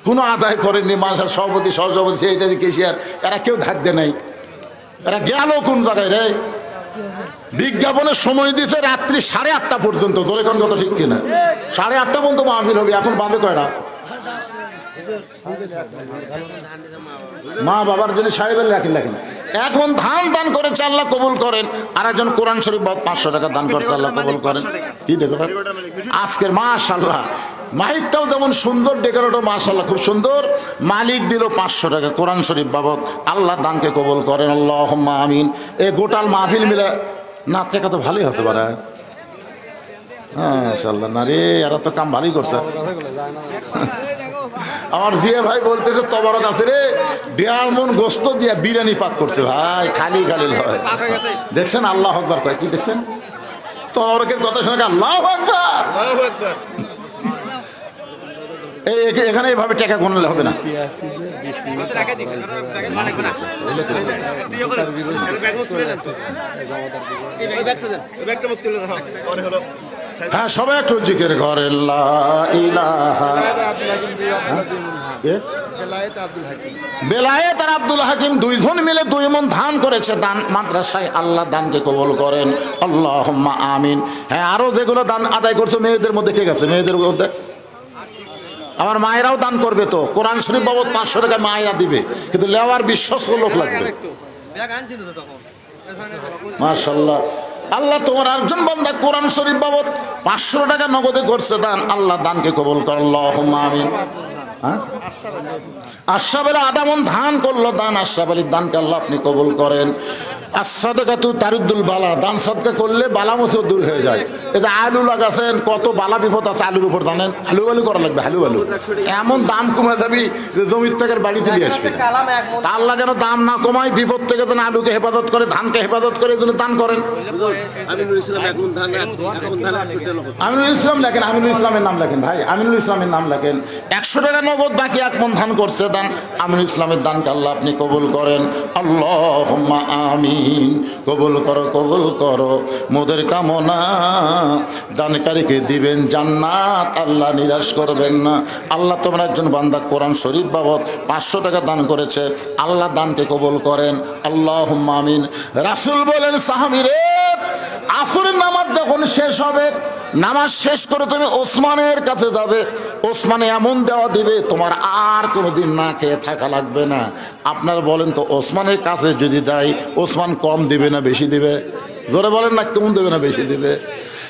কোনো আদায় করেননি, মাসার সভাপতি সহসভাপতি সেইটারি কেশিয়ার এরা কেউ ধার দেয় নাই। এরা গেল কোন জায়গায় রে? বিজ্ঞাপনের সময় দিয়েছে রাত্রি 8:30 পর্যন্ত। তোর এখন কথা ঠিক কিনা? 8:30 পর্যন্ত মাহফিল হবে। এখন বাঁধে কয়টা? মা বাবার জন্য সাহেবের লেখেন লেখেন। এখন ধান দান করেছে, আল্লাহ কবুল করেন। আর একজন কোরআন শরীফ 500 টাকা দান করছে, আল্লাহ কবুল করেন। কি ডেকোরেট আজকের, মাশাআল্লাহ মাইকটাও যেমন সুন্দর, ডেকোরেটও মাশাআল্লাহ খুব সুন্দর। মালিক দিল 500 টাকা কোরআন শরীফ বাবদ। আল্লাহ দানকে কবুল করেন, আল্লাহুম্মা আমিন। এই গোটাল মাহফিল মিলে না টাকা তো ভালোই আছে বারা। হ্যাঁ মাশাআল্লাহ, না রে এরা তো কাম ভালোই করছে। আমার জিয়া ভাই বলতেছে তোমার কাছে রে 1.5 মণ গোস্ত দিয়া বিরিয়ানি পাক করছে ভাই, খালি খালি হয়। দেখছেন আল্লাহ আকবার কয়, কি দেখছেন? তবরকের কথা শুনে আল্লাহ আকবার। এখানে এইভাবে টাকা গুনলে হবে না। হ্যাঁ সবাই একটু জিকির করেন লা ইলাহা। বেলায়েত আর আব্দুল হাকিম দুইজন মিলে 2 মণ ধান করেছে দান মাদ্রাসায়। আল্লাহ দানকে কবুল করেন, আল্লাহুম্মা আমিন। হ্যাঁ আরো যেগুলো দান আদায় করছে মেয়েদের মধ্যে কে গেছে? মেয়েদের মধ্যে আমার মায়েরাও দান করবে তো। কোরআন শরীফ বাবদ 500 টাকা মায়েরা দিবে, কিন্তু লেওয়ার বিশ্বস্ত লোক লাগবে। মাশাআল্লাহ, আল্লাহ তোমার একজন বান্দা কোরআন শরীফ বাবদ 500 টাকা নগদে করছে দান। আল্লাহ দানকে কবুল করেন, আল্লাহুম্মা আমিন। আশরাফ আলী আধা মণ ধান করলো দান। আশরাফ আলীর দানকে আল্লাহ আপনি কবুল করেন। as-সাদাকাতু তারুদ্দুল বালা, দান সদকা করলে বালা মুসিবত দূর হয়ে যায়। এই যে আলু লাগাছেন, কত বালা বিপদ আছে আলুর উপর জানেন? হালু আলু করা লাগবে, হালু আলু। এমন দাম কমে যাবি যে জমির থেকে বাড়িতে নিয়ে আসবে। আল্লাহ যেন দাম না কমায়, বিপদ থেকে যেন আলুকে হেফাজত করে, ধানকে হেফাজত করে, এই জন্য দান করেন। আমিনুল ইসলাম লেখেন, আমিনুল ইসলামের নাম লেখেন ভাই, আমিনুল ইসলামের নাম লেখেন। 100 টাকা নগদ, বাকি 1 মণ ধান করছে দান। আমিনুল ইসলামের দানকে আল্লাহ আপনি কবুল করেন, আল্লাহুম্মা আমিন। কবুল করো, কবুল করো মোদের কামনা। দানকারীকে দিবেন জান্নাত, আল্লাহ নিরাশ করবেন না। আল্লাহ তোমরা একজন বান্দা কোরআন শরীফ বাবদ 500 টাকা দান করেছে, আল্লাহ দানকে কবুল করেন, আল্লাহুম্মা আমিন। রাসূল বলেন সাহাবীরে, আসরের নামাজ যখন শেষ হবে, নামাজ শেষ করে তুমি ওসমানের কাছে যাবে। ওসমানে এমন দেওয়া দিবে তোমার আর কোনোদিন না খেয়ে থাকা লাগবে না। আপনার বলেন তো ওসমানের কাছে যদি যাই, ওসমান কম দিবে না বেশি দিবে? জোরে বলেন না, কম দেবে না বেশি দিবে?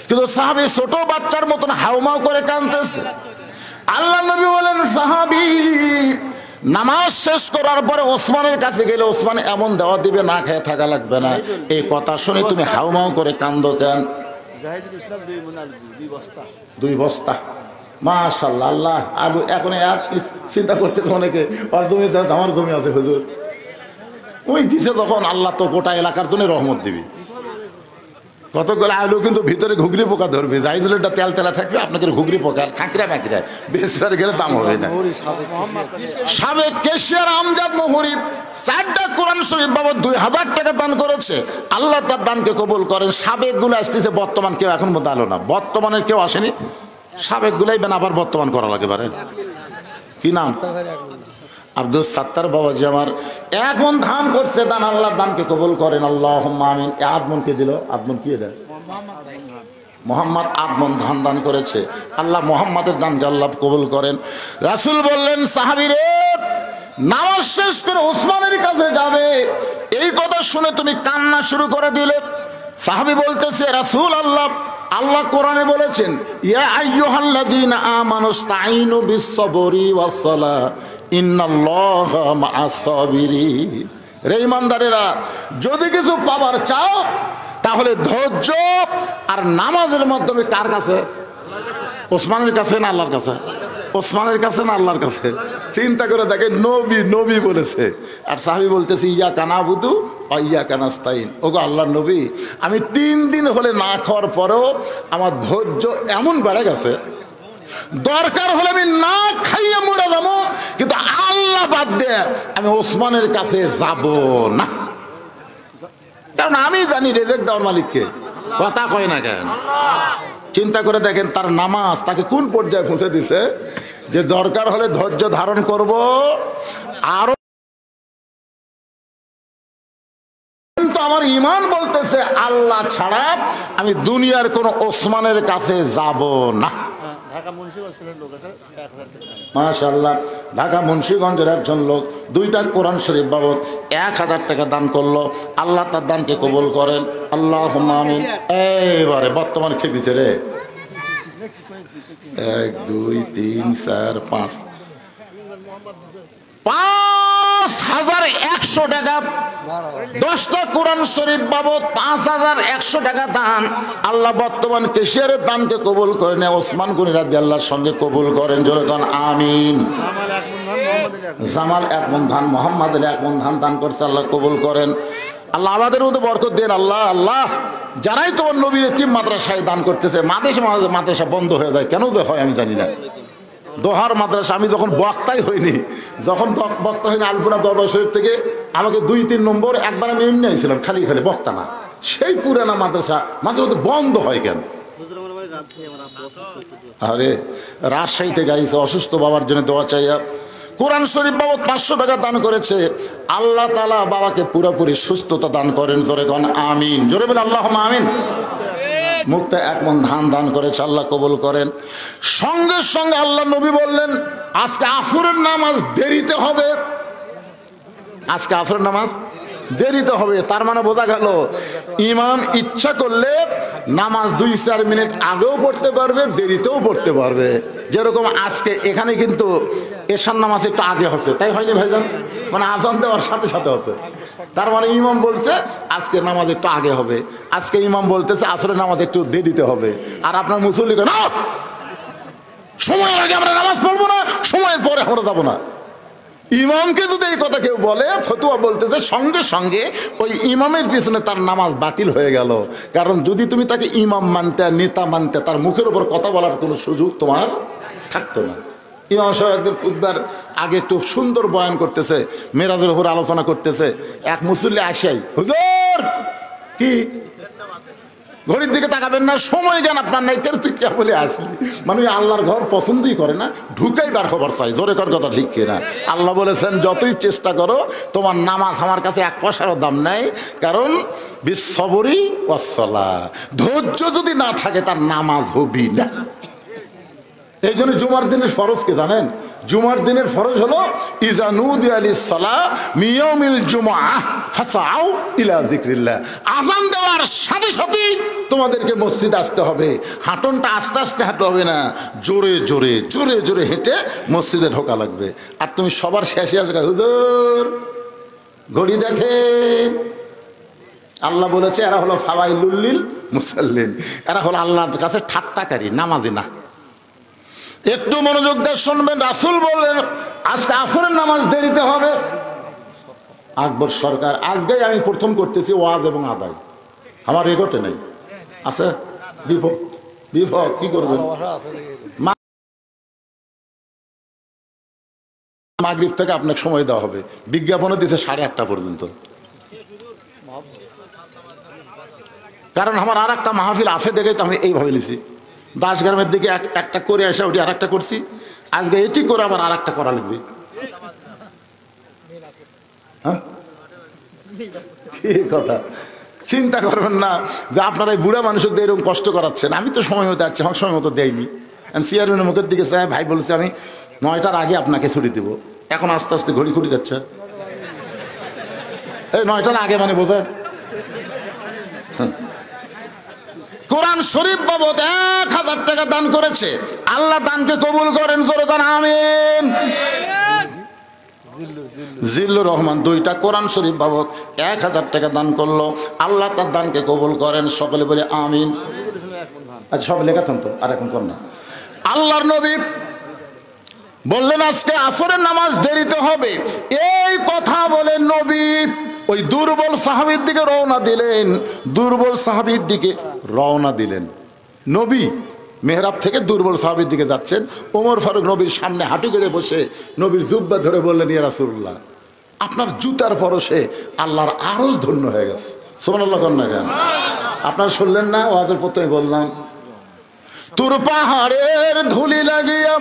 কিন্তু সাহাবী ছোট বাচ্চার মতন হাউমাউ করে কাঁদতেছে। আল্লাহ নবী বলেন সাহাবী নামাজ শেষ করার পরে ওসমানের কাছে গেলে ওসমান এমন দেওয়া দিবে না খেয়ে থাকা লাগবে না। এই কথা শুনে তুমি হাউমাউ করে কান্দো কেন? দুই বস্তা মাশাআল্লাহ। আল্লাহ আলু এখন আর চিন্তা করতে তো অনেকে, আর জমি আমার জমি আছে হুজুর, ওই দিছে তখন আল্লাহ তো গোটা এলাকার জন্য রহমত দিবি। কতগুলো আলু কিন্তু ভিতরে ঘুগরি পোকা ধরবে, যাই দিলটা তেল তেলা থাকবে, আপনাকে ঘুগরি পোকা খাঁকড়া ম্যাকড়া বেশি গেলে দাম হবে না। সাবেক কেশিয়ার আমজাদ মোহরি 4টা কোরআন শরীফ বাবদ 2000 টাকা দান করেছে, আল্লাহ তার দানকে কবুল করেন। সাবেক গুলো আসতেছে, বর্তমান কেউ এখন মতো আলো না, বর্তমানের কেউ আসেনি। সাবেক গুলাই বেন আবার বর্তমান করা লাগে পারে। কি নাম? আব্দুল সাত্তার বাবাজি আমার 1 মণ ধান করছে দান, আল্লাহ দানকে কবুল করেন, আল্লাহুম্মা আমিন। আদমনকে দিল, আদমন কি দেয়? মোহাম্মদ 8 মণ ধান দান করেছে, আল্লাহ মোহাম্মদের দানকে আল্লাহ কবুল করেন। রাসূল বললেন সাহাবীরে নামাজ শেষ করে ওসমানের কাছে যাবে। এই কথা শুনে তুমি কান্না শুরু করে দিলে। সাহাবী বলতেছে রাসূল আল্লাহ, আল্লাহ কোরআনে বলেছেন ইয়া আইয়ুহাল্লাযীনা আমানুস্তাঈনু বিস-সাবরি ওয়াস-সালাহ ইন্নাল্লাহা মা'আস-সাবিরিন। রে ঈমানদারেরা, যদি কিছু পাবার চাও তাহলে ধৈর্য আর নামাজের মাধ্যমে কার কাছে? ওসমানের কাছে না আল্লাহর কাছে? ওসমানের কাছে না আল্লাহর কাছে? চিন্তা করে দেখেন, নবী নবী বলেছে, আর সাহাবী বলতেছে ইয়াকা নাবুদু ওয়া ইয়াকা নাস্তাইন। ওগো আল্লাহর নবী, আমি 3 দিন হলে না খাওয়ার পরেও আমার ধৈর্য এমন বেড়ে গেছে, দরকার হলে আমি না খাইয়ে মরে যাবো, কিন্তু আল্লাহ বাদ দিয়ে আমি ওসমানের কাছে যাব না। কারণ আমি জানি রেজেক দেওয়ার মালিককে। কথা কয় না কেন? চিন্তা করে দেখেন তার নামাজ তাকে কোন পর্যায়ে পৌঁছে দিছে যে দরকার হলে ধৈর্য ধারণ করব আরো। কিন্তু আমার ঈমান বলতেছে আল্লাহ ছাড়া আমি দুনিয়ার কোন ওসমানের কাছে যাব না। মাশাআল্লাহ, ঢাকা মুন্সিগঞ্জের একজন লোক 2টা কোরআন শরীফ বাবদ 1000 টাকা দান করলো। আল্লাহ তার দানকে কবুল করেন, আল্লাহুম্মা আমিন। এবারে বর্তমান খেপিছে রে, 1 2 3 4 5 5100 টাকা, 10টা কোরআন শরীফ বাবদ 5100 টাকা দান। আল্লাহ বর্তমান কেশিয়ারের দানকে কবুল করেন, ওসমান গনি রাদিয়াল্লাহর সঙ্গে কবুল করেন, জোরে কোন আমিন। জামাল 1 মণ ধান, মোহাম্মদ 1 মণ ধান দান করছে, আল্লাহ কবুল করেন। আল্লাহ আমাদের মধ্যে বরকত দেন। আল্লাহ আল্লাহ যারাই তোমার নবীর এতিম মাদ্রাসায় দান করতেছে, মাদ্রাসা বন্ধ হয়ে যায়, কেন যে হয় আমি জানি না। দোহার মাদ্রাসা আমি যখন বক্তাই হইনি, যখন বক্তা হয়নি আলপুরা দরবার শরীফ থেকে আমাকে 2-3 নম্বর একবার আমি এমনি আইছিলাম, খালি বক্তা না, সেই পুরানা মাদ্রাসা মাঝে মধ্যে বন্ধ হয় কেন? আরে রাজশাহী থেকে আইছে অসুস্থ বাবার জন্য দোয়া চাইয়া কোরআন শরীফ বাবদ 500 টাকা দান করেছে। আল্লাহ তাআলা বাবাকে পুরোপুরি সুস্থতা দান করেন, জোরে কোন আমিন। জোরে বলে আল্লাহুম্মা আমিন। মুক্তা 1 মণ ধান দান করেছে, আল্লাহ কবুল করেন। সঙ্গে সঙ্গে আল্লাহ নবী বললেন আজকে আসরের নামাজ দেরিতে হবে, আজকে আসরের নামাজ দেরিতে হবে। তার মানে বোঝা গেল ইমাম ইচ্ছা করলে নামাজ 2-4 মিনিট আগেও পড়তে পারবে, দেরিতেও পড়তে পারবে। যেরকম আজকে এখানে কিন্তু এশার নামাজ একটু আগে হচ্ছে, তাই হয়নি ভাইজান? মানে আজান দেওয়ার সাথে সাথে হচ্ছে। তার মানে ইমাম বলছে আজকে নামাজ একটু আগে হবে, আজকে ইমাম বলতেছে আসরের নামাজ একটু দেরিতে হবে। আর আপনার মুসল্লি না, সময়ের আগে আমরা নামাজ পড়বো না, সময়ের পরে আমরা যাবো না। ইমামকে যদি এই কথা কেউ বলে, ফতুয়া বলতেছে সঙ্গে সঙ্গে ওই ইমামের পিছনে তার নামাজ বাতিল হয়ে গেল। কারণ যদি তুমি তাকে ইমাম মানতে, নেতা মানতে, তার মুখের উপর কথা বলার কোনো সুযোগ তোমার থাকতো না। ইমাম সাহেব একদিন খুতবার আগে একটু সুন্দর বয়ান করতেছে, মেরাজের উপর আলোচনা করতেছে। এক মুসল্লি আসাই, হুজুর কি ঘড়ির দিকে তাকাবেন না, সময় জ্ঞান আপনার নাই, কেন তুই কে বলে আসলি? মানে আল্লাহর ঘর পছন্দই করে না, ঢুকাই বার খবর চাই। জোরে কর কথা ঠিক কিনা? আল্লাহ বলেছেন যতই চেষ্টা করো তোমার নামাজ আমার কাছে 1 পয়সারও দাম নাই। কারণ বিশ্ববরী ওয়াসসালাহ, ধৈর্য যদি না থাকে তার নামাজ হবি না। এই জন্য জুমার দিনের ফরজ কে জানেন? জুমার দিনের ফরজ হলো ইজা নুদিয়া লিস-সালাহ মিন ইয়াউমিল জুমআহ ফাসাউ ইলা যিকরিল্লাহ। আযান দেওয়ার সাথে সাথে তোমাদেরকে মসজিদে আসতে হবে। হাঁটনটা আস্তে আস্তে হাঁটতে হবে না, জোরে জোরে জোরে জোরে হেঁটে মসজিদে ঢোকা লাগবে। আর তুমি সবার শেষে আসবে, হুজুর ঘড়ি দেখেন। আল্লাহ বলেছে এরা হলো ফাওয়াইলুল লিল মুসাল্লিন, এরা হলো আল্লাহর কাছে ঠাট্টাকারী, নামাজি না। একটু মনোযোগ দিয়ে শুনবেন। রাসূল বললেন আজকে আসরের নামাজ দেরিতে হবে। আকবর সরকার আজকেই আমি প্রথম করতেছি ওয়াজ এবং আদায়, আমার রেকর্ডে নেই, আছে বিপদ কি করবেন? মাগরিব থেকে আপনাকে সময় দেওয়া হবে, বিজ্ঞাপনও দিচ্ছে 8:30 পর্যন্ত। কারণ আমার আর একটা মাহফিল আছে দেখে তো আমি এইভাবে লিখছি। দাসগ্রামের দিকে একটা করে আসা, ওটি আর একটা করছি, আজকে এটি করে আবার আর একটা করা লাগবে। হ্যাঁ কি কথা, চিন্তা করবেন না যে আপনারা এই বুড়া মানুষদের এরকম কষ্ট করাচ্ছেন। আমি তো সময় মতো যাচ্ছি, আমার সময় মতো দেয়নি। চেয়ারম্যানের মুখের দিকে চাই, ভাই বলেছে আমি 9টার আগে আপনাকে ছুটি দেবো। এখন আস্তে আস্তে ঘড়ি ঘুরি যাচ্ছে, এই 9টার আগে মানে বোঝেন। কোরআন শরীফ বাবদ 1000 টাকা দান করেছে, আল্লাহ দানকে কবুল করেন, জোরে কোন আমিন। জিল্লুর রহমান 2টা কোরআন শরীফ বাবদ 1000 টাকা দান করলো, আল্লাহ তার দানকে কবুল করেন, সকলে বলে আমিন। আচ্ছা সব লেখা থামতো, আর এখন কর না। আল্লাহর নবী বললেন আজকে আসরের নামাজ দেরিতে হবে। এই কথা বলে নবী ওই দুর্বল সাহাবীর দিকে রওনা দিলেন, দুর্বল সাহাবীর দিকে রওনা দিলেন। নবী মেহরাব থেকে দুর্বল সাহাবীর দিকে যাচ্ছেন। ওমর ফারুক নবীর সামনে হাঁটু গেড়ে বসে নবীর জুব্বা ধরে বললেন, ইয়া রাসূলুল্লাহ আপনার জুতার পরশে আল্লাহর আরশ ধন্য হয়ে গেছে। সুবহানাল্লাহ কন না কেন? আপনারা শুনলেন না? ওয়াজের প্রথমে বললাম তোর পাহাড়ের ধুলি লাগিয়া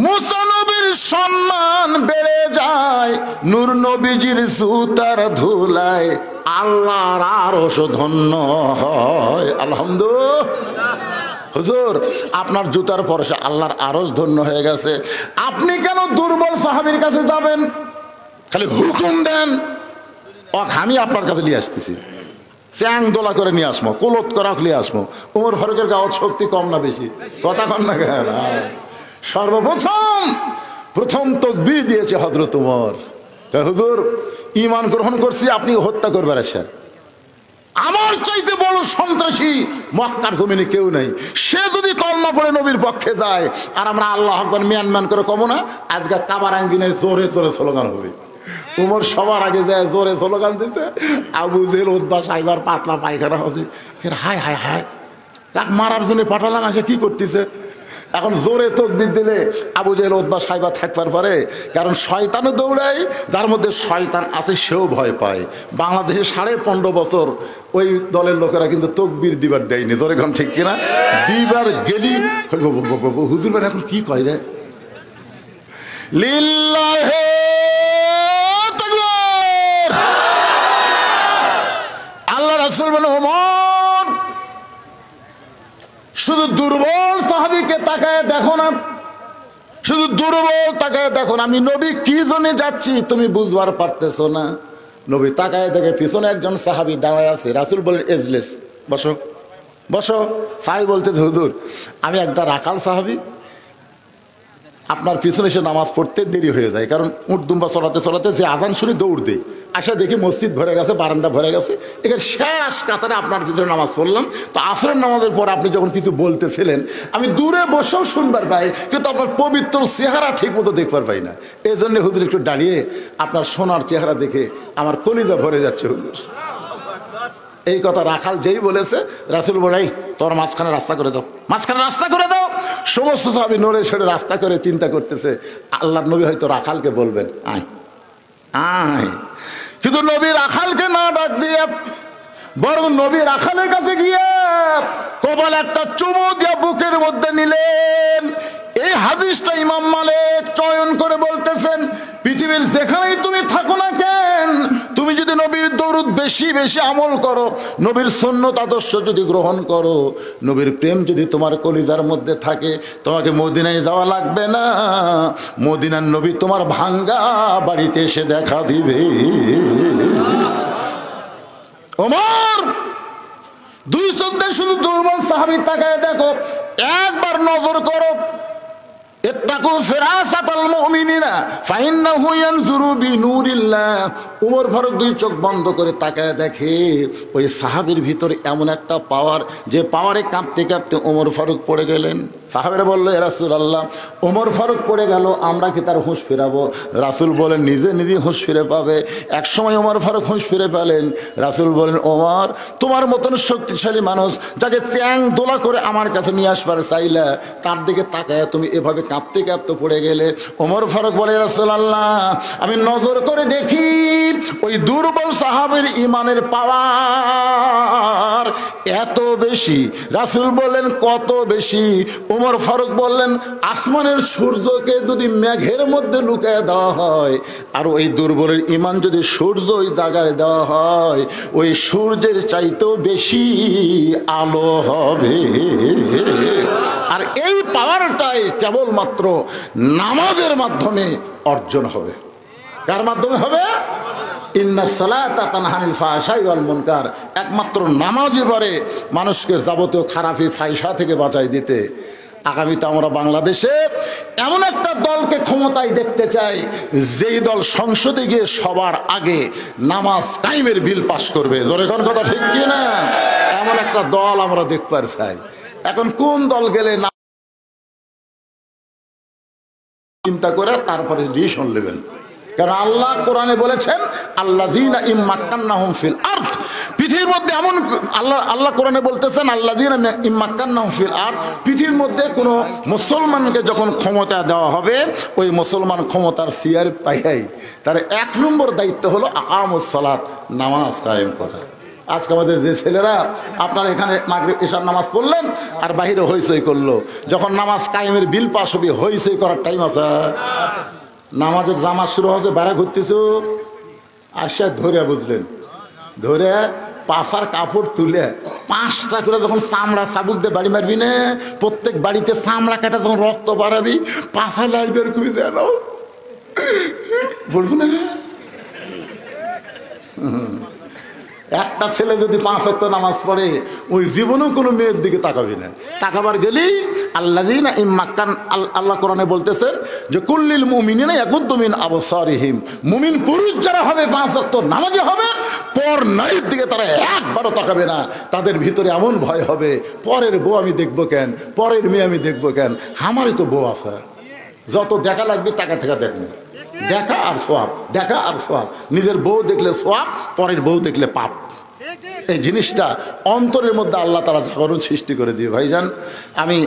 মুসা নবীর সম্মান বেড়ে যায়, নূর নবীজির জুতার ধুলায় আল্লাহর আরশ ধন্য হয়। আলহামদুলিল্লাহ। হুজুর আপনার জুতার পরশে আল্লাহর আরশ ধন্য হয়ে গেছে, আপনি কেন দুর্বল সাহাবীর কাছে যাবেন? খালি হুকুম দেন, আমি আপনার কাছে নিয়ে আসতেছি, চ্যাং দোলা করে নিয়ে আসবো, কোলত করা নিয়ে আসবো। ওমর ফারুকের গাওয়ার শক্তি কম না বেশি? কথা কন না কেন? প্রথম তাকবীর দিয়েছে হযরত ওমর। হুজুর ঈমান গ্রহণ করছি, আপনি হত্যা করবেন আসেন, আমার চাইতে বড় সন্ত্রাসী মক্কার জমিনে কেউ নাই, সে যদি কলমা পড়ে নবীর পক্ষে যায় আর আমরা আল্লাহু আকবার ম্যান করে কব না, আজকে কাবার আঙ্গিনে জোরে জোরে স্লোগান হবে। উমর সবার আগে যায় জোরে স্লোগান দিতে, আবু জেহেল উতবা সাইবার পাতলা পায়খানা হচ্ছে, হায় হায় হায় কাক মারার জন্য পাঠালাম, আসে কি করতেছে। এখন জোরে তাকবীর দিলে আবু জেহেল উতবা সাইবা থাকবার পরে, কারণ শয়তানও দৌড়ায়, যার মধ্যে শয়তান আছে সেও ভয় পায়। বাংলাদেশে 15.5 বছর ওই দলের লোকেরা কিন্তু তাকবীর দিবার দেয়নি, জোরে গান ঠিক কিনা? দিবার গেলি হুজুর ভাই এখন কি কয় রে, লিল্লাহে তাকবীর। আল্লাহ রাসূল বলেন, ওমর শুধু দুর্বল সাহাবীকে তাকায় দেখো না, শুধু দুর্বল তাকায় দেখো না, আমি নবী কি জন্য যাচ্ছি তুমি বুঝবার পারতেছো না। নবী তাকায় দেখে পিছনে একজন সাহাবী দাঁড়ায় আছে। রাসূল বলেন, এজলেস, বসো বসো। সাহাবী বলতে, হুজুর আমি একটা রাখাল সাহাবী, আপনার পিছনে এসে নামাজ পড়তে দেরি হয়ে যায়, কারণ উঠদুম্বা চলাতে চলাতে যে আজান শুনে দৌড় দেই, আসা দেখি মসজিদ ভরে গেছে, বারান্দা ভরে গেছে, এখানে শেষ কাতারে আপনার পিছনে নামাজ পড়লাম। তো আসরের নামাজের পর আপনি যখন কিছু বলতেছিলেন আমি দূরে বসেও শুনবার পাই, কিন্তু আপনার পবিত্র চেহারা ঠিক মতো দেখবার পাই না। এই জন্য হুজুর একটু দাঁড়িয়ে আপনার সোনার চেহারা দেখে আমার কলিজা ভরে যাচ্ছে হুজুর। এই কথা রাখাল যেই বলেছে, রাসূল বলাই তোমার মাঝখানে রাস্তা করে দাও, মাঝখানে রাস্তা করে দাও। সমস্ত সাহাবী নড়ে সরে রাস্তা করে চিন্তা করতেছে আল্লাহর নবী হয়তো রাখালকে বলবেন আয় আয়, কিন্তু নবী রাখালকে না ডাক দিয়ে বরং নবী রাখালের কাছে গিয়ে কপাল একটা চুমু দিয়ে বুকের মধ্যে নিলেন। এই হাদিসটা ইমাম মালিক চয়ন করে বলতেছেন, পৃথিবীর যেখানেই তুমি থাকো না কেন, তুমি যদি নবীর দরুদ বেশি বেশি আমল করো, নবীর সুন্নত আদর্শ যদি গ্রহণ করো, নবীর প্রেম যদি তোমার কলিজার মধ্যে থাকে, তোমাকে মদিনায় যাওয়া লাগবে না, মদিনার নবী তোমার ভাঙ্গা বাড়িতে এসে দেখা দিবে। ওমর দুই চোখ দিয়ে শুধু দুর্বল সাহাবী তাকায় দেখো, একবার নজর করো, ইত্তাকু ফিরাসাতাল মুমিনিনা ফাইন্নাহু ইয়ানজুরু বিনুরিল্লাহ। উমর ফারুক দুই চোখ বন্ধ করে তাকায় দেখে ওই সাহাবীর ভিতরে এমন একটা পাওয়ার, যে পাওয়ারে কাঁপতে কাঁপতে ওমর ফারুক পড়ে গেলেন। সাহাবীরা বলল, ইয়া রাসূলুল্লাহ ওমর ফারুক পড়ে গেল, আমরা কি তার হুঁশ ফেরাবো? রাসূল বলেন, নিজে নিজে হুঁশ ফিরে পাবে। এক সময় ওমর ফারুক হুঁশ ফিরে পেলেন। রাসূল বলেন, ওমর তোমার মতন শক্তিশালী মানুষ যাকে চ্যাং দোলা করে আমার কাছে নিয়ে আসবার চাইলা, তার দিকে তাকায় তুমি এভাবে কাঁপতে কাঁপতে পড়ে গেলে। ওমর ফারুক বলে, রাসূলুল্লাহ আমি নজর করে দেখি ওই দুর্বল সাহাবীর ঈমানের পাওয়ার এত বেশি। রাসূল বললেন, কত বেশি? ওমর ফারুক বললেন, আসমানের সূর্যকে যদি মেঘের মধ্যে লুকিয়ে দেওয়া হয় আর ওই দুর্বলের ঈমান যদি সূর্য ওই জায়গায় দেওয়া হয়, ওই সূর্যের চাইতেও বেশি আলো হবে। আর এই পাওয়ারটাই কেবলমাত্র নামাজের মাধ্যমে অর্জন হবে। কার মাধ্যমে হবে? ইন্নাস সালাতা তানহা আনিল ফাহশাই ওয়াল মুনকার। একমাত্র নামাজই পারে মানুষকে যাবতীয় খারাপি ফাহিশা থেকে বাঁচাই দিতে। আগামীতে আমরা বাংলাদেশে এমন একটা দলকে ক্ষমতায় দেখতে চাই, যেই দল সংসদে গিয়ে সবার আগে নামাজ কায়েমের বিল পাশ করবে। জোরে কোন কথা ঠিক কি না? এমন একটা দল আমরা দেখবার চাই। এখন কোন দল গেলে চিন্তা করে তারপরে ডিসিশন নেবেন। কারণ আল্লাহ কোরআনে বলেছেন, আল্লাযীনা ইম্মাক্কান্নাহুম ফিল আরদ, পৃথিবীর মধ্যে এমন আল্লাহ কোরআনে বলতেছেন, আল্লাযীনা ইম্মাক্কান্নাহুম ফিল আরদ, পৃথিবীর মধ্যে কোনো মুসলমানকে যখন ক্ষমতা দেওয়া হবে, ওই মুসলমান ক্ষমতার চেয়ার পাইয়াই তার 1 নম্বর দায়িত্ব হলো আকামুস সালাত, নামাজ কায়েম করা। আজকে আমাদের যে ছেলেরা আপনার এখানে মাগরিব ইশার নামাজ পড়লেন আর বাহিরে হইচই করলো, যখন নামাজ কায়েমের বিল পাস হবে হইচই করার টাইম আছে? নামাজের জামাত শুরু হচ্ছে, বেড়া ঘুরতেছো, আসা ধরে বুঝলেন, ধরে পাশার কাপড় তুলে 5টা করে যখন চামড়া চাবুক দিয়ে বাড়ি মারবি না, প্রত্যেক বাড়িতে চামড়া কাটা যখন রক্ত বাড়াবি, পাশা লাগবে আর খুবই যেন বলবো না। একটা ছেলে যদি 5 ওয়াক্ত নামাজ পড়ে ওই জীবনেও কোনো মেয়ের দিকে তাকাবি না, তাকাবার গেলেই আল্লাযীনা ইম্মাক্কান, আল্লাহ কোরআনে বলতেছেন যে কুল্লিল মুমিনিনা ইয়াগুদ্দু মিন আবসারিহিম, মুমিন পুরুষ যারা হবে 5 ওয়াক্ত নামাজে হবে, পর নারীর দিকে তারা একবারও তাকাবে না। তাদের ভিতরে এমন ভয় হবে, পরের বউ আমি দেখবো কেন, পরের মেয়ে আমি দেখবো কেন, আমারই তো বউ আছে। যত দেখা লাগবে টাকা থেকে দেখবে, দেখা আর সোয়াব, দেখা আর সোয়াব। নিজের বউ দেখলে সোয়াব, পরের বউ দেখলে পাপ। এই জিনিসটা অন্তরের মধ্যে আল্লাহ তাআলা জাগরণ সৃষ্টি করে দিয়ে। ভাইজান, আমি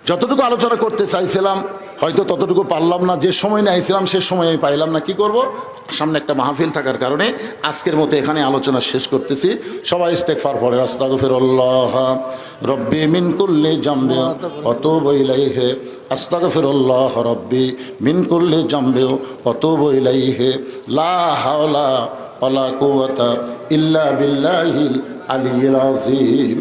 যতটুকু আলোচনা করতে চাইছিলাম হয়তো ততটুকু পারলাম না, যে সময় নিয়েছিলাম সে সময় আমি পাইলাম না। কি করব, সামনে একটা মাহফিল থাকার কারণে আজকের মতো এখানে আলোচনা শেষ করতেছি। সবাই ইস্তেগফার পড়ে, আস্তাগফিরুল্লাহ রব্বি মিন কুল্লি জামবি ওয়া তুবু ইলাইহি, আস্তাগফিরুল্লাহ রব্বি মিন কুল্লি জামবি ওয়া তুবু ইলাইহি, লা হাওলা ওয়ালা কুওয়াতা ইল্লা বিল্লাহিল আলিয়্যিল আযীম।